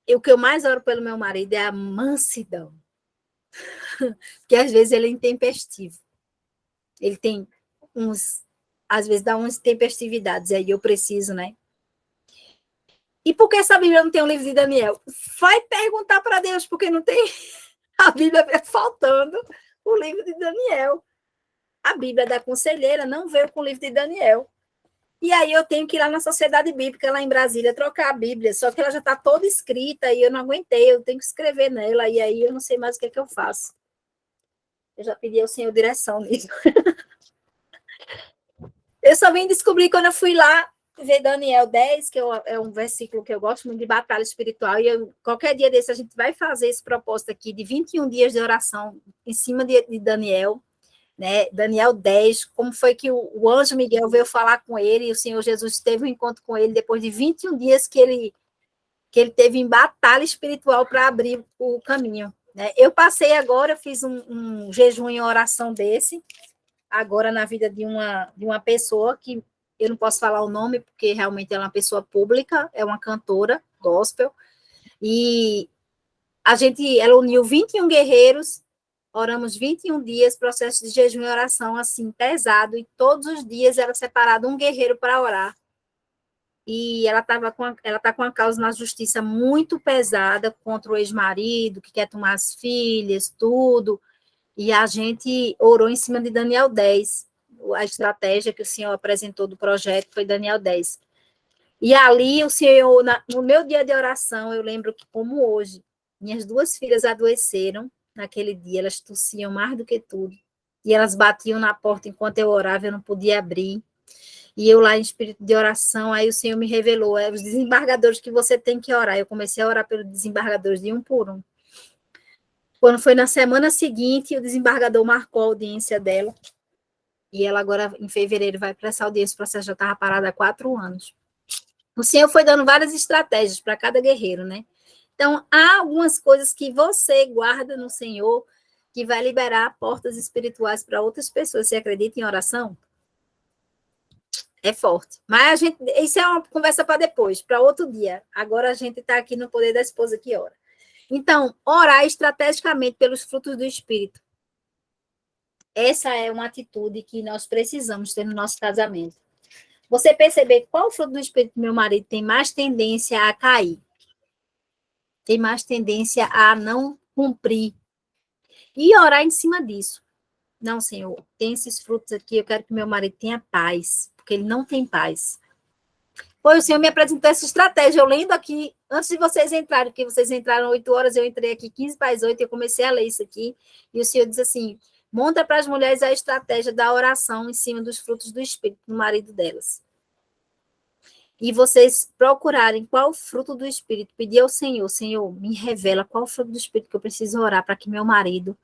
o que eu mais oro pelo meu marido é a mansidão. Porque às vezes ele é intempestivo. Ele tem às vezes dá umas tempestividades, aí eu preciso, né? E por que essa Bíblia não tem o livro de Daniel? Vai perguntar para Deus, porque não tem a Bíblia faltando o livro de Daniel. A Bíblia da conselheira não veio com o livro de Daniel. E aí eu tenho que ir lá na Sociedade Bíblica, lá em Brasília, trocar a Bíblia, só que ela já está toda escrita e eu não aguentei, eu tenho que escrever nela, e aí eu não sei mais o que é que eu faço. Eu já pedi ao Senhor direção nisso. Eu só vim descobrir quando eu fui lá ver Daniel 10, que é um versículo que eu gosto muito de batalha espiritual, e qualquer dia desse a gente vai fazer esse propósito aqui de 21 dias de oração em cima de Daniel, né? Daniel 10, como foi que o anjo Miguel veio falar com ele, e o Senhor Jesus teve um encontro com ele depois de 21 dias que ele teve em batalha espiritual para abrir o caminho, né? Eu passei agora, fiz um jejum em oração desse, agora na vida de uma pessoa que eu não posso falar o nome, porque realmente é uma pessoa pública, é uma cantora gospel, e ela uniu 21 guerreiros, oramos 21 dias, processo de jejum e oração, assim, pesado, e todos os dias era separado um guerreiro para orar. E ela está com a causa na justiça muito pesada contra o ex-marido, que quer tomar as filhas, tudo. E a gente orou em cima de Daniel 10. A estratégia que o Senhor apresentou do projeto foi Daniel 10. E ali, o Senhor, no meu dia de oração, eu lembro que, como hoje, minhas 2 filhas adoeceram naquele dia, elas tossiam mais do que tudo. E elas batiam na porta enquanto eu orava, eu não podia abrir. E eu lá em espírito de oração, aí o Senhor me revelou, os desembargadores que você tem que orar. Eu comecei a orar pelos desembargadores de um por um. Quando foi na semana seguinte, o desembargador marcou a audiência dela, e ela agora, em fevereiro, vai para essa audiência, o processo já estava parado há 4 anos. O Senhor foi dando várias estratégias para cada guerreiro, né? Então, há algumas coisas que você guarda no Senhor que vai liberar portas espirituais para outras pessoas. Você acredita em oração? É forte. Mas isso é uma conversa para depois, para outro dia. Agora a gente está aqui no poder da esposa que ora. Então, orar estrategicamente pelos frutos do Espírito. Essa é uma atitude que nós precisamos ter no nosso casamento. Você perceber qual fruto do Espírito do meu marido tem mais tendência a cair, tem mais tendência a não cumprir, e orar em cima disso. Não, Senhor, tem esses frutos aqui, eu quero que meu marido tenha paz, porque ele não tem paz. Foi o Senhor me apresentou essa estratégia, eu lendo aqui, antes de vocês entrarem, porque vocês entraram 8 horas, eu entrei aqui 15 para as 8, eu comecei a ler isso aqui, e o Senhor diz assim, monta para as mulheres a estratégia da oração em cima dos frutos do Espírito, do marido delas. E vocês procurarem qual fruto do Espírito, pedir ao Senhor, Senhor, me revela qual fruto do Espírito que eu preciso orar para que meu marido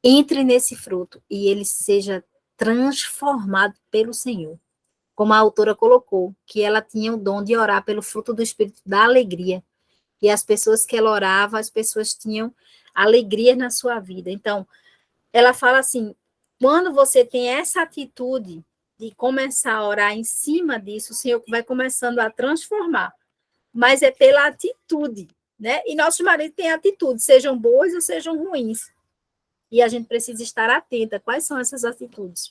entre nesse fruto e ele seja transformado pelo Senhor. Como a autora colocou, que ela tinha o dom de orar pelo fruto do Espírito da alegria. E as pessoas que ela orava, as pessoas tinham alegria na sua vida. Então, ela fala assim, quando você tem essa atitude de começar a orar em cima disso, o Senhor vai começando a transformar. Mas é pela atitude, né? E nossos maridos têm atitudes, sejam boas ou sejam ruins. E a gente precisa estar atenta. Quais são essas atitudes?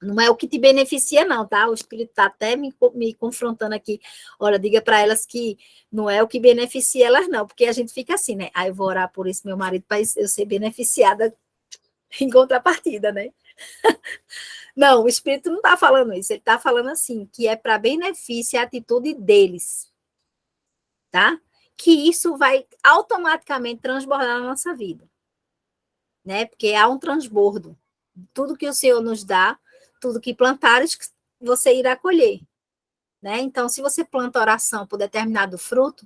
Não é o que te beneficia, não, tá? O Espírito está até me confrontando aqui. Olha, diga para elas que não é o que beneficia elas, não, porque a gente fica assim, né? Eu vou orar por esse meu marido para eu ser beneficiada em contrapartida, né? Não, o Espírito não está falando isso. Ele está falando assim, que é para benefício a atitude deles, tá? Que isso vai automaticamente transbordar na nossa vida, né? Porque há um transbordo. Tudo que o Senhor nos dá, tudo que plantares, você irá colher, né? Então, se você planta oração por determinado fruto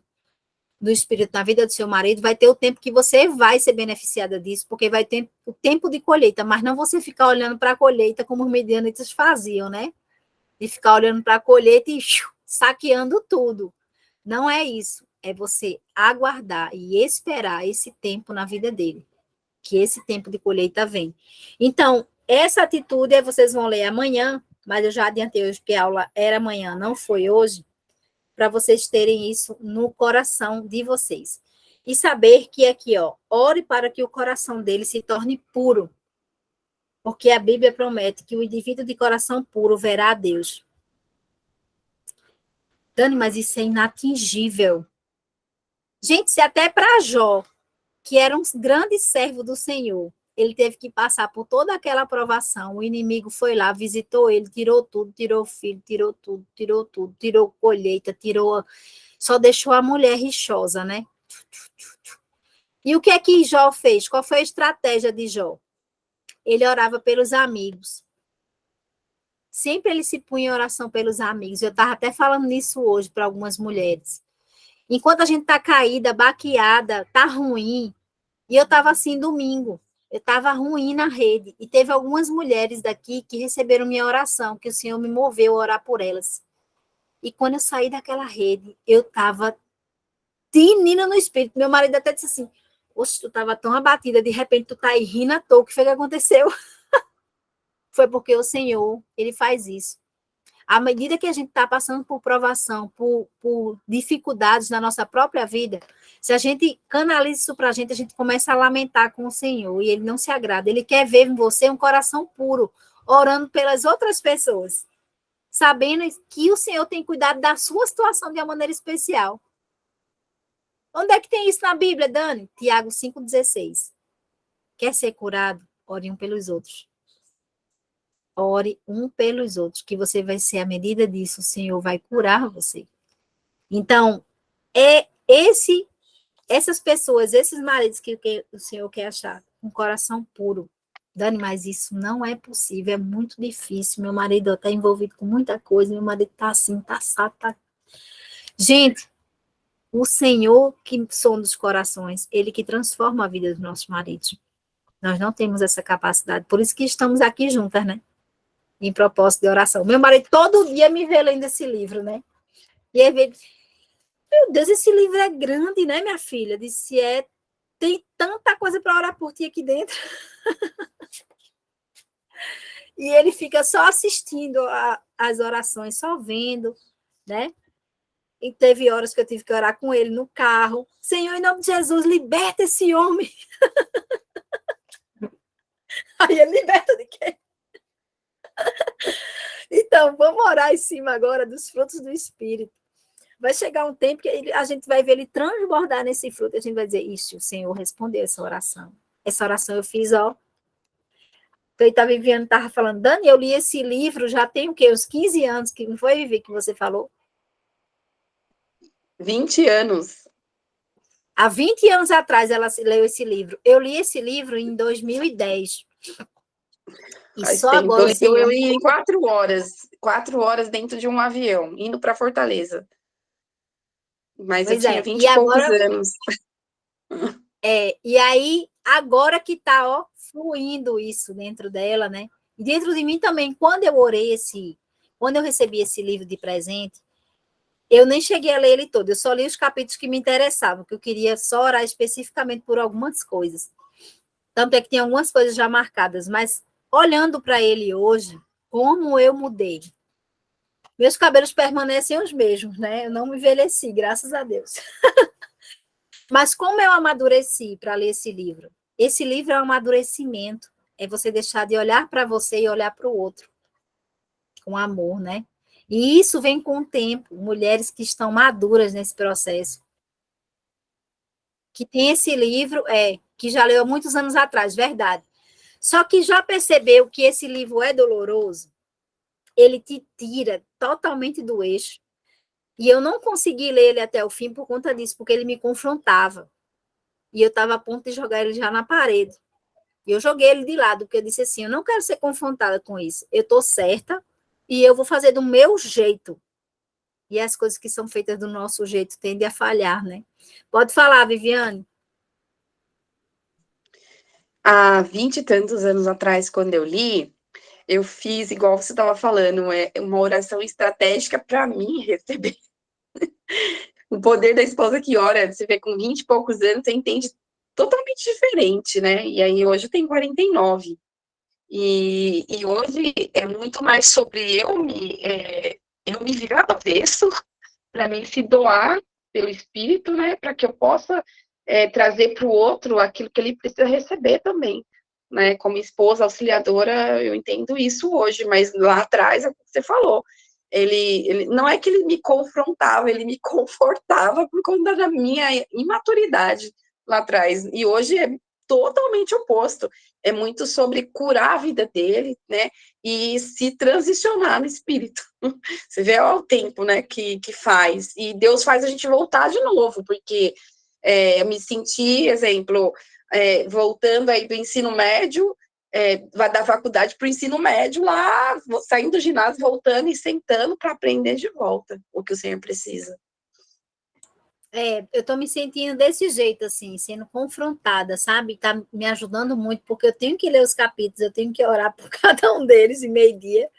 do Espírito na vida do seu marido, vai ter o tempo que você vai ser beneficiada disso, porque vai ter o tempo de colheita, mas não você ficar olhando para a colheita como os medianitas faziam, né? De ficar olhando para a colheita e saqueando tudo. Não é isso. É você aguardar e esperar esse tempo na vida dele, que esse tempo de colheita vem. Então, essa atitude vocês vão ler amanhã, mas eu já adiantei hoje que a aula era amanhã, não foi hoje, para vocês terem isso no coração de vocês. E saber que aqui, ó, ore para que o coração dele se torne puro, porque a Bíblia promete que o indivíduo de coração puro verá a Deus. Dani, mas isso é inatingível. Gente, se até para Jó, que era um grande servo do Senhor, ele teve que passar por toda aquela aprovação, o inimigo foi lá, visitou ele, tirou tudo, tirou o filho, tirou tudo, tirou colheita, só deixou a mulher rixosa, né? E o que é que Jó fez? Qual foi a estratégia de Jó? Ele orava pelos amigos. Sempre ele se punha em oração pelos amigos. Eu estava até falando nisso hoje para algumas mulheres. Enquanto a gente está caída, baqueada, está ruim, e eu estava assim domingo, eu estava ruim na rede, e teve algumas mulheres daqui que receberam minha oração, que o Senhor me moveu a orar por elas. E quando eu saí daquela rede, eu estava tinina no espírito. Meu marido até disse assim, oxe, tu estava tão abatida, de repente tu está aí rindo à toa, o que foi que aconteceu? Foi porque o Senhor, ele faz isso. À medida que a gente está passando por provação, por dificuldades na nossa própria vida, se a gente canaliza isso para a gente começa a lamentar com o Senhor, e ele não se agrada. Ele quer ver em você um coração puro, orando pelas outras pessoas, sabendo que o Senhor tem cuidado da sua situação de uma maneira especial. Onde é que tem isso na Bíblia, Dani? Tiago 5,16. Quer ser curado? Ore um pelos outros. Ore um pelos outros, que você vai ser, à medida disso, o Senhor vai curar você. Então, essas pessoas, esses maridos que o Senhor quer achar, com coração puro. Dani, mas isso não é possível, é muito difícil. Meu marido está envolvido com muita coisa, meu marido está assim, está assado, tá... Gente, o Senhor que sonda os corações, ele que transforma a vida dos nossos maridos. Nós não temos essa capacidade, por isso que estamos aqui juntas, né? Em propósito de oração. Meu marido todo dia me vê lendo esse livro, né? E aí vê, meu Deus, esse livro é grande, né, minha filha? Disse, tem tanta coisa para orar por ti aqui dentro. E ele fica só assistindo as orações, só vendo, né? E teve horas que eu tive que orar com ele no carro. Senhor, em nome de Jesus, liberta esse homem. Aí ele liberta de quem? Então, vamos orar em cima agora dos frutos do Espírito. Vai chegar um tempo que a gente vai ver ele transbordar nesse fruto, e a gente vai dizer, isso, o Senhor respondeu essa oração. Essa oração eu fiz, ó. A Viviane estava falando, Dani, eu li esse livro, já tem o quê? Uns 15 anos, que não foi, Vivi, que você falou? 20 anos. Há 20 anos atrás ela leu esse livro. Eu li esse livro em 2010. E Faz só tempo. agora... Eu ia em 4 horas. 4 horas dentro de um avião, indo para Fortaleza. Mas Pois eu tinha é. 20 E e poucos agora, anos. e aí, agora que está, ó, fluindo isso dentro dela, né? E dentro de mim também, quando eu recebi esse livro de presente, eu nem cheguei a ler ele todo, eu só li os capítulos que me interessavam, que eu queria só orar especificamente por algumas coisas. Tanto é que tem algumas coisas já marcadas, mas olhando para ele hoje, como eu mudei. Meus cabelos permanecem os mesmos, né? Eu não me envelheci, graças a Deus. Mas como eu amadureci para ler esse livro? Esse livro é um amadurecimento. É você deixar de olhar para você e olhar para o outro. Com amor, né? E isso vem com o tempo. Mulheres que estão maduras nesse processo. Que tem esse livro, que já leu há muitos anos atrás, verdade. Só que já percebeu que esse livro é doloroso? Ele te tira totalmente do eixo. E eu não consegui ler ele até o fim por conta disso, porque ele me confrontava. E eu estava a ponto de jogar ele já na parede. E eu joguei ele de lado, porque eu disse assim, eu não quero ser confrontada com isso. Eu estou certa e eu vou fazer do meu jeito. E as coisas que são feitas do nosso jeito tendem a falhar, né? Pode falar, Viviane. Há 20 e tantos anos atrás, quando eu li, eu fiz, igual você estava falando, uma oração estratégica para mim receber. O poder da esposa que ora, você vê com 20 e poucos anos, você entende totalmente diferente, né? E aí hoje eu tenho 49. E hoje é muito mais sobre eu me virar do avesso, para mim se doar pelo Espírito, né? Para que eu possa trazer para o outro aquilo que ele precisa receber também. Né, como esposa auxiliadora, eu entendo isso hoje, mas lá atrás, é o que você falou, Ele não é que ele me confrontava, ele me confortava por conta da minha imaturidade lá atrás. E hoje é totalmente oposto. É muito sobre curar a vida dele, né? E se transicionar no espírito. Você vê o tempo, né, que faz. E Deus faz a gente voltar de novo, porque eu me senti, exemplo, voltando aí do ensino médio, da faculdade para o ensino médio, lá, saindo do ginásio, voltando e sentando para aprender de volta o que o Senhor precisa. Eu estou me sentindo desse jeito, assim, sendo confrontada, sabe? Está me ajudando muito, porque eu tenho que ler os capítulos, eu tenho que orar por cada um deles em meio-dia,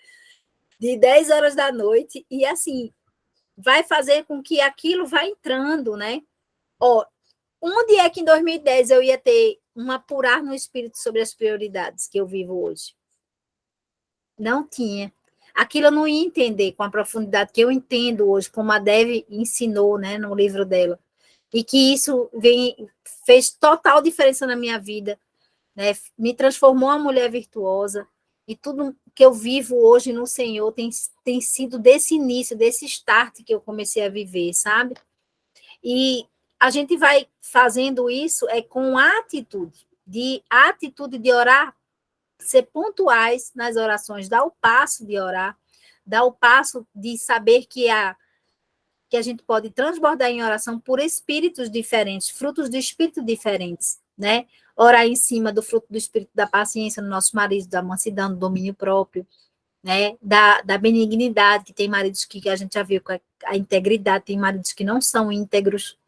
de 10 horas da noite, e assim, vai fazer com que aquilo vá entrando, né? Ó, onde é que em 2010 eu ia ter um apurar no espírito sobre as prioridades que eu vivo hoje? Não tinha. Aquilo eu não ia entender com a profundidade que eu entendo hoje, como a Dev ensinou, né, no livro dela. E que isso fez total diferença na minha vida, né? Me transformou uma mulher virtuosa. E tudo que eu vivo hoje no Senhor tem sido desse início, desse start que eu comecei a viver, sabe? E a gente vai fazendo isso com a atitude de orar, ser pontuais nas orações, dar o passo de orar, dar o passo de saber que a gente pode transbordar em oração por espíritos diferentes, frutos do espírito diferentes, né? Orar em cima do fruto do espírito da paciência no nosso marido, da mansidão, do domínio próprio, né? Da benignidade, que tem maridos que a gente já viu com a integridade, tem maridos que não são íntegros,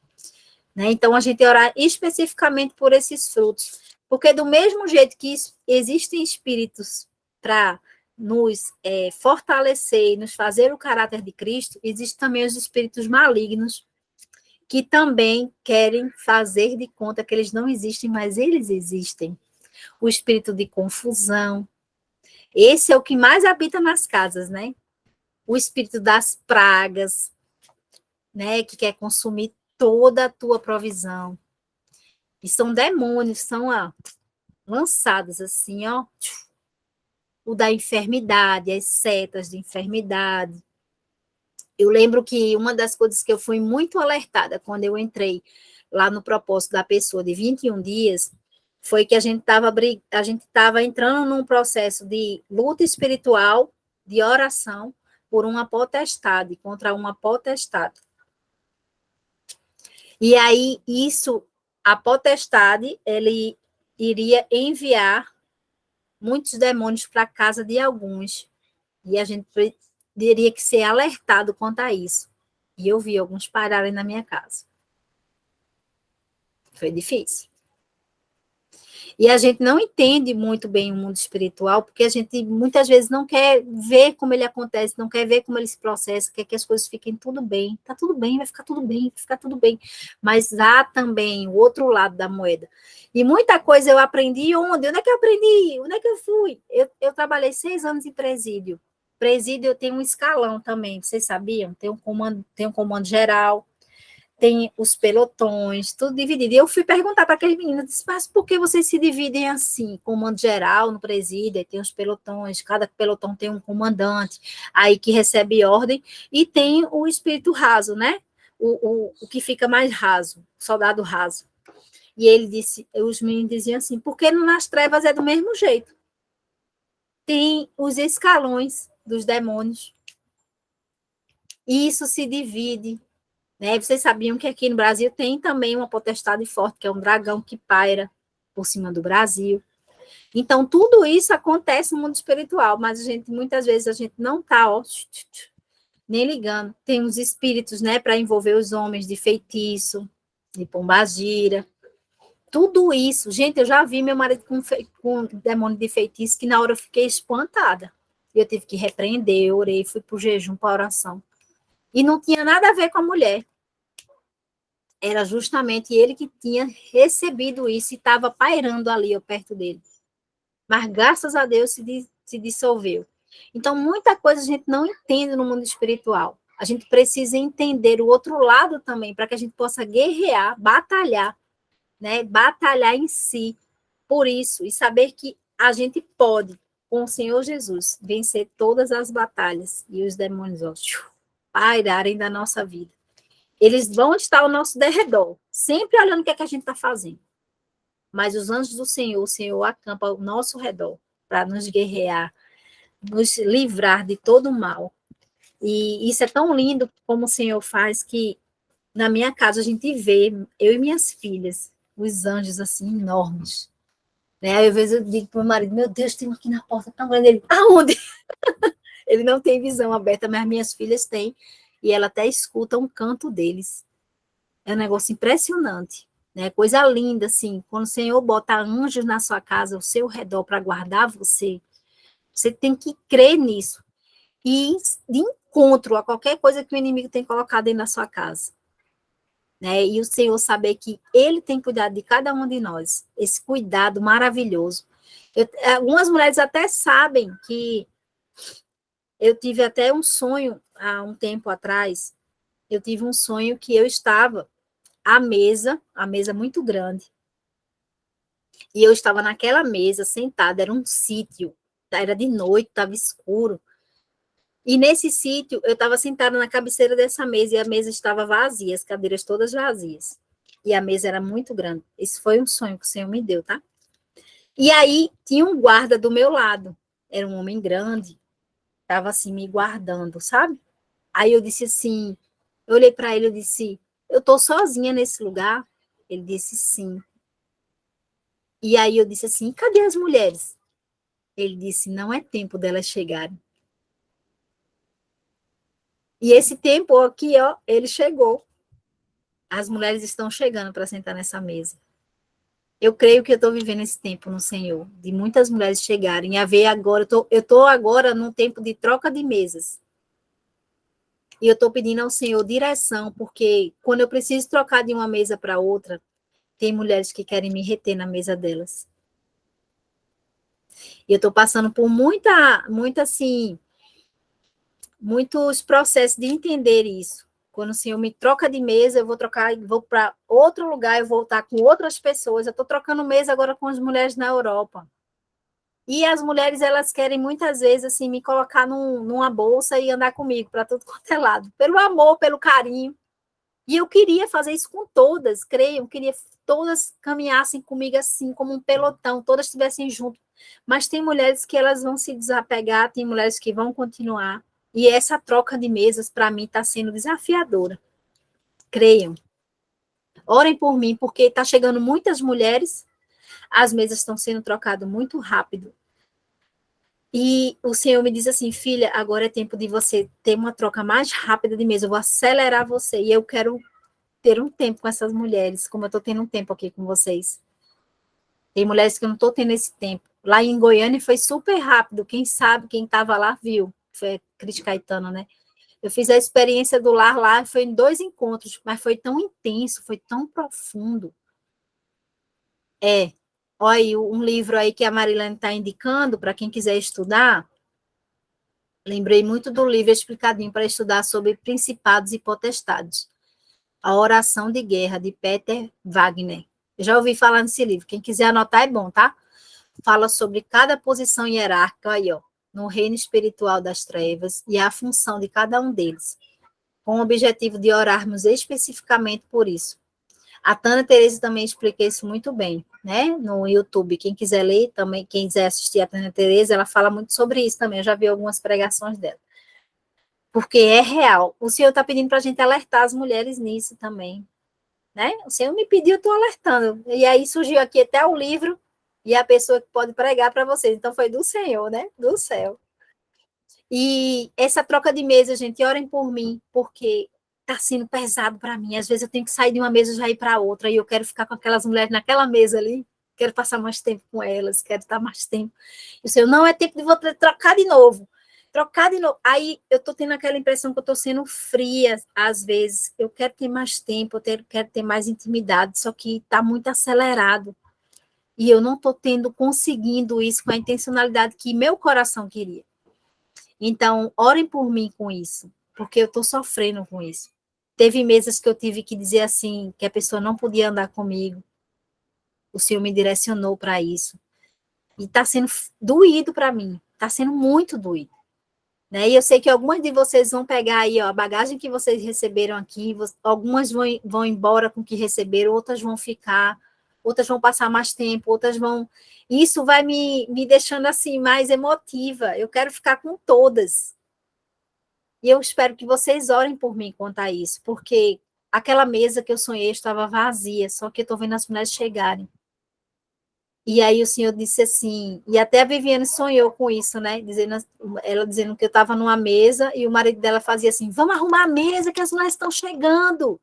né? Então, a gente orar especificamente por esses frutos, porque do mesmo jeito que existem espíritos para nos fortalecer e nos fazer o caráter de Cristo, existem também os espíritos malignos que também querem fazer de conta que eles não existem, mas eles existem. O espírito de confusão, esse é o que mais habita nas casas, né? O espírito das pragas, né? Que quer consumir toda a tua provisão. E são demônios, são lançados assim, ó. O da enfermidade, as setas de enfermidade. Eu lembro que uma das coisas que eu fui muito alertada quando eu entrei lá no propósito da pessoa de 21 dias, foi que a gente estava entrando num processo de luta espiritual, de oração, por uma potestade, contra uma potestade. E aí, a potestade, ele iria enviar muitos demônios para a casa de alguns. E a gente teria que ser alertado quanto a isso. E eu vi alguns pararem na minha casa. Foi difícil. E a gente não entende muito bem o mundo espiritual, porque a gente muitas vezes não quer ver como ele acontece, não quer ver como ele se processa, quer que as coisas fiquem tudo bem. Tá tudo bem, vai ficar tudo bem, vai ficar tudo bem. Mas há também o outro lado da moeda. E muita coisa eu aprendi onde? Onde é que eu aprendi? Onde é que eu fui? Eu trabalhei 6 anos em presídio. Presídio eu tenho um escalão também, vocês sabiam? Tem um comando geral, tem os pelotões, tudo dividido. E eu fui perguntar para aqueles meninos, disse, mas por que vocês se dividem assim? Comando geral no presídio, tem os pelotões, cada pelotão tem um comandante, aí que recebe ordem, e tem o espírito raso, né? O que fica mais raso, soldado raso. E ele disse, os meninos diziam assim, porque nas trevas é do mesmo jeito. Tem os escalões dos demônios. E isso se divide. Né? Vocês sabiam que aqui no Brasil tem também uma potestade forte, que é um dragão que paira por cima do Brasil. Então, tudo isso acontece no mundo espiritual, mas muitas vezes a gente não está nem ligando. Tem os espíritos, né, para envolver os homens de feitiço, de pombagira. Tudo isso. Gente, eu já vi meu marido com demônio de feitiço, que na hora eu fiquei espantada. Eu tive que repreender, eu orei, fui para o jejum, para a oração. E não tinha nada a ver com a mulher. Era justamente ele que tinha recebido isso e estava pairando ali, ó, perto dele. Mas, graças a Deus, se dissolveu. Então, muita coisa a gente não entende no mundo espiritual. A gente precisa entender o outro lado também, para que a gente possa guerrear, batalhar, né? Batalhar em si por isso, e saber que a gente pode. com o Senhor Jesus, vencer todas as batalhas e os demônios pairarem da nossa vida. Eles vão estar ao nosso derredor, sempre olhando o que é que a gente está fazendo. Mas os anjos do Senhor, o Senhor acampa ao nosso redor para nos guerrear, nos livrar de todo o mal. E isso é tão lindo como o Senhor faz, que na minha casa a gente vê, eu e minhas filhas, os anjos assim enormes. Né? Aí às vezes eu digo para o meu marido, meu Deus, tem um aqui na porta tão grande. Ele, aonde? Ele não tem visão aberta, mas minhas filhas têm, e ela até escuta um canto deles. É um negócio impressionante, né? Coisa linda, assim, quando o Senhor bota anjos na sua casa, ao seu redor, para guardar você, você tem que crer nisso. E de encontro a qualquer coisa que o inimigo tem colocado dentro da sua casa. Né? E o Senhor saber que Ele tem cuidado de cada um de nós, esse cuidado maravilhoso. Algumas mulheres até sabem que eu tive até um sonho, há um tempo atrás, eu tive um sonho que eu estava à mesa, a mesa muito grande, e eu estava naquela mesa, sentada, era um sítio, era de noite, estava escuro, e nesse sítio, eu estava sentada na cabeceira dessa mesa, e a mesa estava vazia, as cadeiras todas vazias, e a mesa era muito grande. Esse foi um sonho que o Senhor me deu, tá? E aí, tinha um guarda do meu lado, era um homem grande, estava assim, me guardando, sabe? Aí eu disse assim, eu olhei para ele e disse, eu estou sozinha nesse lugar? Ele disse sim. E aí eu disse assim, cadê as mulheres? Ele disse, não é tempo delas chegarem. E esse tempo aqui, ó, ele chegou. As mulheres estão chegando para sentar nessa mesa. Eu creio que eu estou vivendo esse tempo no Senhor, de muitas mulheres chegarem, a ver agora, eu estou agora num tempo de troca de mesas. E eu estou pedindo ao Senhor direção, porque quando eu preciso trocar de uma mesa para outra, tem mulheres que querem me reter na mesa delas. E eu estou passando por assim, muitos processos de entender isso. Quando o Senhor me troca de mesa, eu vou trocar, vou para outro lugar, eu vou estar com outras pessoas. Eu estou trocando mesa agora com as mulheres na Europa. E as mulheres, elas querem muitas vezes assim me colocar numa bolsa e andar comigo para tudo quanto é lado. Pelo amor, pelo carinho. E eu queria fazer isso com todas, creiam, queria todas caminhassem comigo assim, como um pelotão, todas estivessem junto. Mas tem mulheres que elas vão se desapegar, tem mulheres que vão continuar. E essa troca de mesas, para mim, está sendo desafiadora. Creiam. Orem por mim, porque está chegando muitas mulheres, as mesas estão sendo trocadas muito rápido. E o Senhor me diz assim, filha, agora é tempo de você ter uma troca mais rápida de mesa, eu vou acelerar você, e eu quero ter um tempo com essas mulheres, como eu estou tendo um tempo aqui com vocês. Tem mulheres que eu não estou tendo esse tempo. Lá em Goiânia foi super rápido, quem sabe, quem estava lá viu, foi a Cris Caetano, né? Eu fiz a experiência do lar lá, foi em 2 encontros, mas foi tão intenso, foi tão profundo. Olha, um livro aí que a Marilene está indicando, para quem quiser estudar, lembrei muito do livro explicadinho para estudar sobre principados e potestades. A Oração de Guerra, de Peter Wagner. Eu já ouvi falar nesse livro, quem quiser anotar é bom, tá? Fala sobre cada posição hierárquica aí, ó, no reino espiritual das trevas e a função de cada um deles, com o objetivo de orarmos especificamente por isso. A Tânia Tereza também explica isso muito bem, né? No YouTube. Quem quiser ler também, quem quiser assistir a Tânia Tereza, ela fala muito sobre isso também. Eu já vi algumas pregações dela. Porque é real. O Senhor está pedindo para a gente alertar as mulheres nisso também, né? O Senhor me pediu, eu estou alertando. E aí surgiu aqui até o livro e a pessoa que pode pregar para vocês. Então foi do Senhor, né? Do céu. E essa troca de mesa, gente, orem por mim, porque está sendo pesado para mim. Às vezes eu tenho que sair de uma mesa e já ir para outra, e eu quero ficar com aquelas mulheres naquela mesa ali, quero passar mais tempo com elas, quero estar mais tempo. E o Senhor, não é tempo de você trocar de novo. Trocar de novo. Aí eu estou tendo aquela impressão que eu estou sendo fria, às vezes. Eu quero ter mais tempo, quero ter mais intimidade, só que está muito acelerado. E eu não estou conseguindo isso com a intencionalidade que meu coração queria. Então, orem por mim com isso, porque eu estou sofrendo com isso. Teve mesas que eu tive que dizer assim, que a pessoa não podia andar comigo. O Senhor me direcionou para isso. E está sendo doído para mim, está sendo muito doído. Né? E eu sei que algumas de vocês vão pegar aí, ó, a bagagem que vocês receberam aqui, algumas vão embora com o que receberam, outras vão ficar, outras vão passar mais tempo, outras vão... Isso vai me deixando assim mais emotiva. Eu quero ficar com todas. E eu espero que vocês orem por mim quanto a isso, porque aquela mesa que eu sonhei estava vazia, só que eu estou vendo as mulheres chegarem. E aí o Senhor disse assim, e até a Viviane sonhou com isso, né? Ela dizendo que eu estava numa mesa e o marido dela fazia assim, vamos arrumar a mesa que as mulheres estão chegando,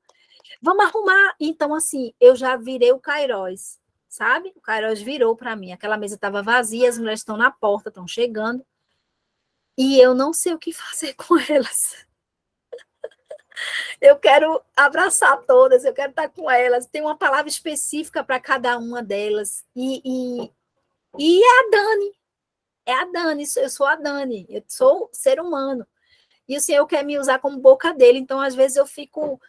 vamos arrumar. Então, assim, eu já virei o Kairos, sabe? O Kairos virou para mim, aquela mesa estava vazia, as mulheres estão na porta, estão chegando, e eu não sei o que fazer com elas. Eu quero abraçar todas, eu quero estar com elas, tem uma palavra específica para cada uma delas, e é a Dani, eu sou a Dani, eu sou ser humano. E o Senhor quer me usar como boca dele, então às vezes eu fico,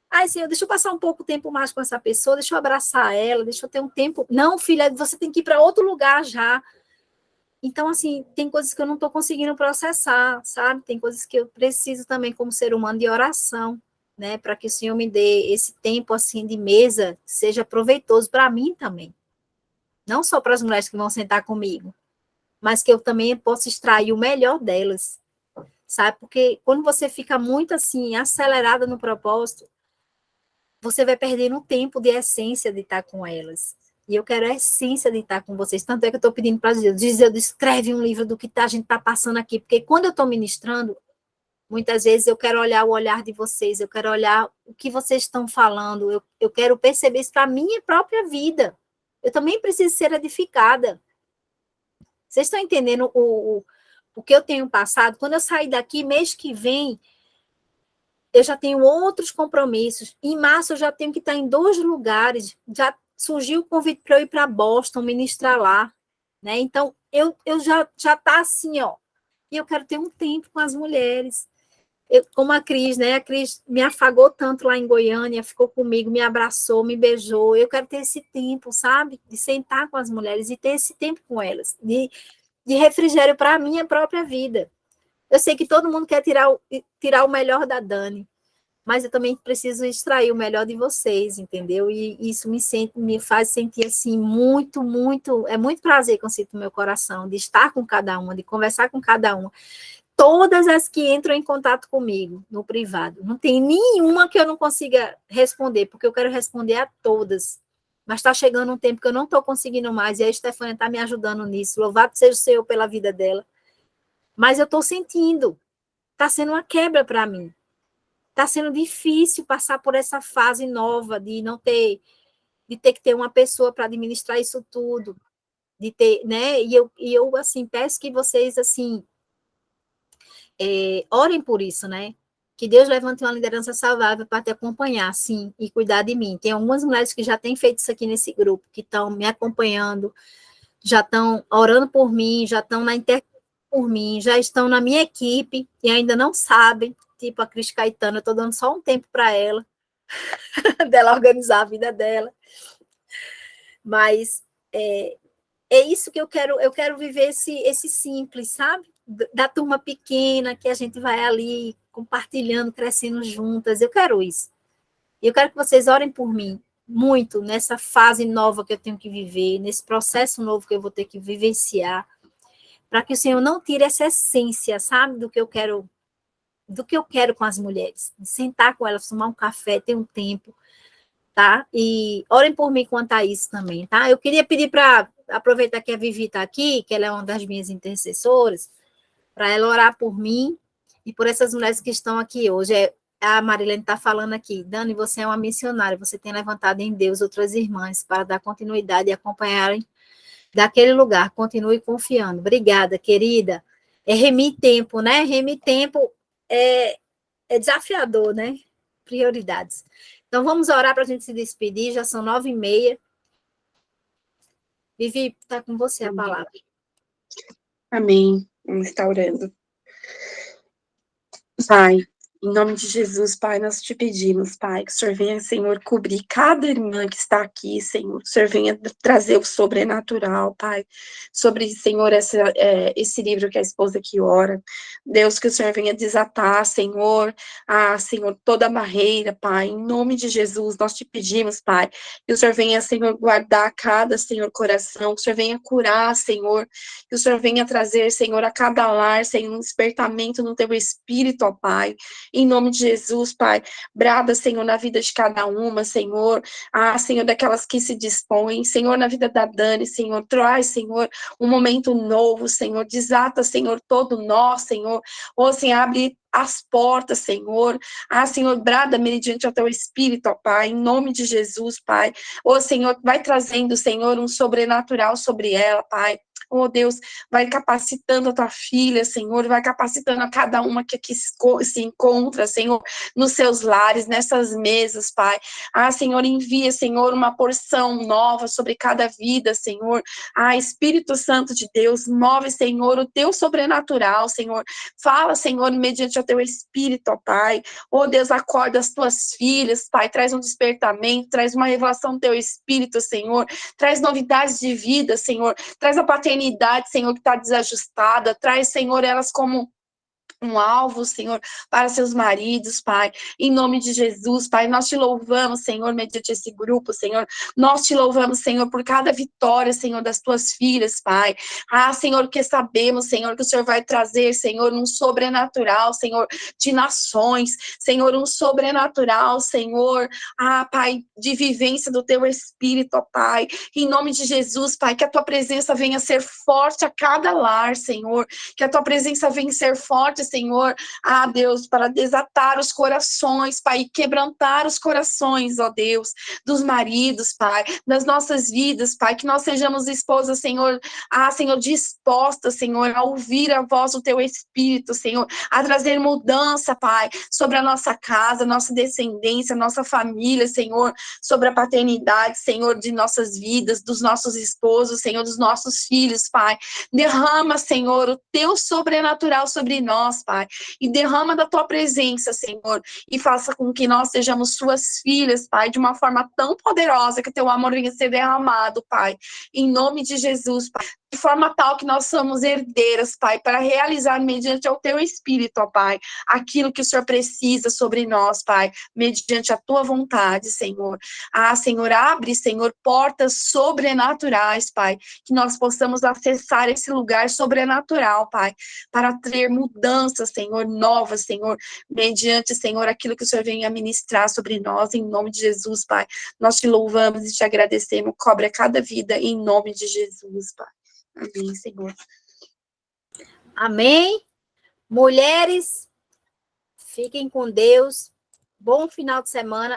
ai, Senhor, deixa eu passar um pouco tempo mais com essa pessoa, deixa eu abraçar ela, deixa eu ter um tempo. Não, filha, você tem que ir para outro lugar já. Então, assim, tem coisas que eu não estou conseguindo processar, sabe? Tem coisas que eu preciso também, como ser humano, de oração, né? Para que o Senhor me dê esse tempo, assim, de mesa, que seja proveitoso para mim também. Não só para as mulheres que vão sentar comigo, mas que eu também possa extrair o melhor delas, sabe? Porque quando você fica muito, assim, acelerada no propósito, você vai perdendo o tempo de essência de estar com elas. E eu quero a essência de estar com vocês. Tanto é que eu estou pedindo para Deus, escreve um livro do que a gente está passando aqui. Porque quando eu estou ministrando, muitas vezes eu quero olhar o olhar de vocês, eu quero olhar o que vocês estão falando, eu quero perceber isso para a minha própria vida. Eu também preciso ser edificada. Vocês estão entendendo o que eu tenho passado? Quando eu sair daqui, mês que vem, eu já tenho outros compromissos. Em março, eu já tenho que estar em 2 lugares. Já surgiu o convite para eu ir para Boston, ministrar lá. Né? Então, eu já está assim, ó. E eu quero ter um tempo com as mulheres. Como a Cris, né? A Cris me afagou tanto lá em Goiânia, ficou comigo, me abraçou, me beijou. Eu quero ter esse tempo, sabe? De sentar com as mulheres e ter esse tempo com elas. De refrigério para a minha própria vida. Eu sei que todo mundo quer tirar o melhor da Dani, mas eu também preciso extrair o melhor de vocês, entendeu? E isso me faz sentir assim muito, muito, é muito prazer que eu sinto no meu coração de estar com cada uma, de conversar com cada uma. Todas as que entram em contato comigo no privado, não tem nenhuma que eu não consiga responder, porque eu quero responder a todas. Mas está chegando um tempo que eu não estou conseguindo mais, e a Estefânia está me ajudando nisso. Louvado seja o Senhor pela vida dela. Mas eu estou sentindo, está sendo uma quebra para mim. Está sendo difícil passar por essa fase nova de não ter, de ter que ter uma pessoa para administrar isso tudo, de ter, né? E eu assim peço que vocês assim orem por isso, né? Que Deus levante uma liderança saudável para te acompanhar, sim, e cuidar de mim. Tem algumas mulheres que já têm feito isso aqui nesse grupo, que estão me acompanhando, já estão orando por mim, já estão na internet por mim, já estão na minha equipe e ainda não sabem, tipo a Cris Caetano, eu estou dando só um tempo para ela, dela organizar a vida dela. Mas é isso que eu quero viver esse simples, sabe? Da turma pequena, que a gente vai ali compartilhando, crescendo juntas, eu quero isso. E eu quero que vocês orem por mim, muito, nessa fase nova que eu tenho que viver, nesse processo novo que eu vou ter que vivenciar, para que o Senhor não tire essa essência, sabe, do que eu quero com as mulheres, de sentar com elas, tomar um café, ter um tempo, tá? E orem por mim quanto a isso também, tá? Eu queria pedir para aproveitar que a Vivi está aqui, que ela é uma das minhas intercessoras, para ela orar por mim e por essas mulheres que estão aqui hoje. A Marilene está falando aqui, Dani, você é uma missionária, você tem levantado em Deus outras irmãs para dar continuidade e acompanharem daquele lugar, continue confiando. Obrigada, querida. Remir tempo, né? Remir tempo é desafiador, né? Prioridades. Então, vamos orar para a gente se despedir, já são 9h30. Vivi, está com você a palavra. Amém. Vamos estar orando. Pai, Em nome de Jesus, Pai, nós te pedimos, Pai, que o Senhor venha, Senhor, cobrir cada irmã que está aqui, Senhor. Que o Senhor venha trazer o sobrenatural, Pai, sobre, Senhor, esse livro que a esposa que ora. Deus, que o Senhor venha desatar, Senhor, Senhor, toda a barreira, Pai. Em nome de Jesus, nós te pedimos, Pai, que o Senhor venha, Senhor, guardar cada, Senhor, coração. Que o Senhor venha curar, Senhor. Que o Senhor venha trazer, Senhor, a cada lar, Senhor, um despertamento no teu espírito, ó Pai. Em nome de Jesus, Pai, brada, Senhor, na vida de cada uma, Senhor, Senhor, daquelas que se dispõem, Senhor, na vida da Dani, Senhor, traz, Senhor, um momento novo, Senhor, desata, Senhor, todo nós, Senhor, Senhor, abre as portas, Senhor, Senhor, brada mediante ao teu Espírito, ó Pai, em nome de Jesus, Pai, Senhor, vai trazendo, Senhor, um sobrenatural sobre ela, Pai. Deus, vai capacitando a tua filha, Senhor, vai capacitando a cada uma que aqui se encontra, Senhor, nos seus lares, nessas mesas, Pai. Senhor, envia, Senhor, uma porção nova sobre cada vida, Senhor. Espírito Santo de Deus, move, Senhor, o teu sobrenatural, Senhor. Fala, Senhor, mediante o teu Espírito, ó Pai. Deus, acorda as tuas filhas, Pai, traz um despertamento, traz uma revelação do teu Espírito, Senhor. Traz novidades de vida, Senhor. Traz a paternidade, Senhor, que está desajustada. Traz, Senhor, elas como um alvo, Senhor, para seus maridos, Pai, em nome de Jesus, Pai, nós te louvamos, Senhor, mediante esse grupo, Senhor, nós te louvamos, Senhor, por cada vitória, Senhor, das tuas filhas, Pai, Senhor, que sabemos, Senhor, que o Senhor vai trazer, Senhor, um sobrenatural, Senhor, de nações, Senhor, um sobrenatural, Senhor, Pai, de vivência do teu Espírito, ó Pai, em nome de Jesus, Pai, que a tua presença venha ser forte a cada lar, Senhor, que a tua presença venha ser forte, Senhor, Deus, para desatar os corações, Pai, e quebrantar os corações, ó Deus, dos maridos, Pai, das nossas vidas, Pai, que nós sejamos esposas, Senhor, Senhor, dispostas, Senhor, a ouvir a voz do Teu Espírito, Senhor, a trazer mudança, Pai, sobre a nossa casa, nossa descendência, nossa família, Senhor, sobre a paternidade, Senhor, de nossas vidas, dos nossos esposos, Senhor, dos nossos filhos, Pai, derrama, Senhor, o Teu sobrenatural sobre nós, Pai, e derrama da Tua presença, Senhor, e faça com que nós sejamos Suas filhas, Pai, de uma forma tão poderosa que Teu amor venha ser derramado, Pai, em nome de Jesus, Pai, de forma tal que nós somos herdeiras, Pai, para realizar mediante ao Teu Espírito, ó Pai, aquilo que o Senhor precisa sobre nós, Pai, mediante a Tua vontade, Senhor. Senhor, abre, Senhor, portas sobrenaturais, Pai, que nós possamos acessar esse lugar sobrenatural, Pai, para ter mudanças, Senhor, novas, Senhor, mediante, Senhor, aquilo que o Senhor venha ministrar sobre nós, em nome de Jesus, Pai. Nós te louvamos e te agradecemos, cobre a cada vida, em nome de Jesus, Pai. Amém, Senhor. Amém. Mulheres, fiquem com Deus. Bom final de semana.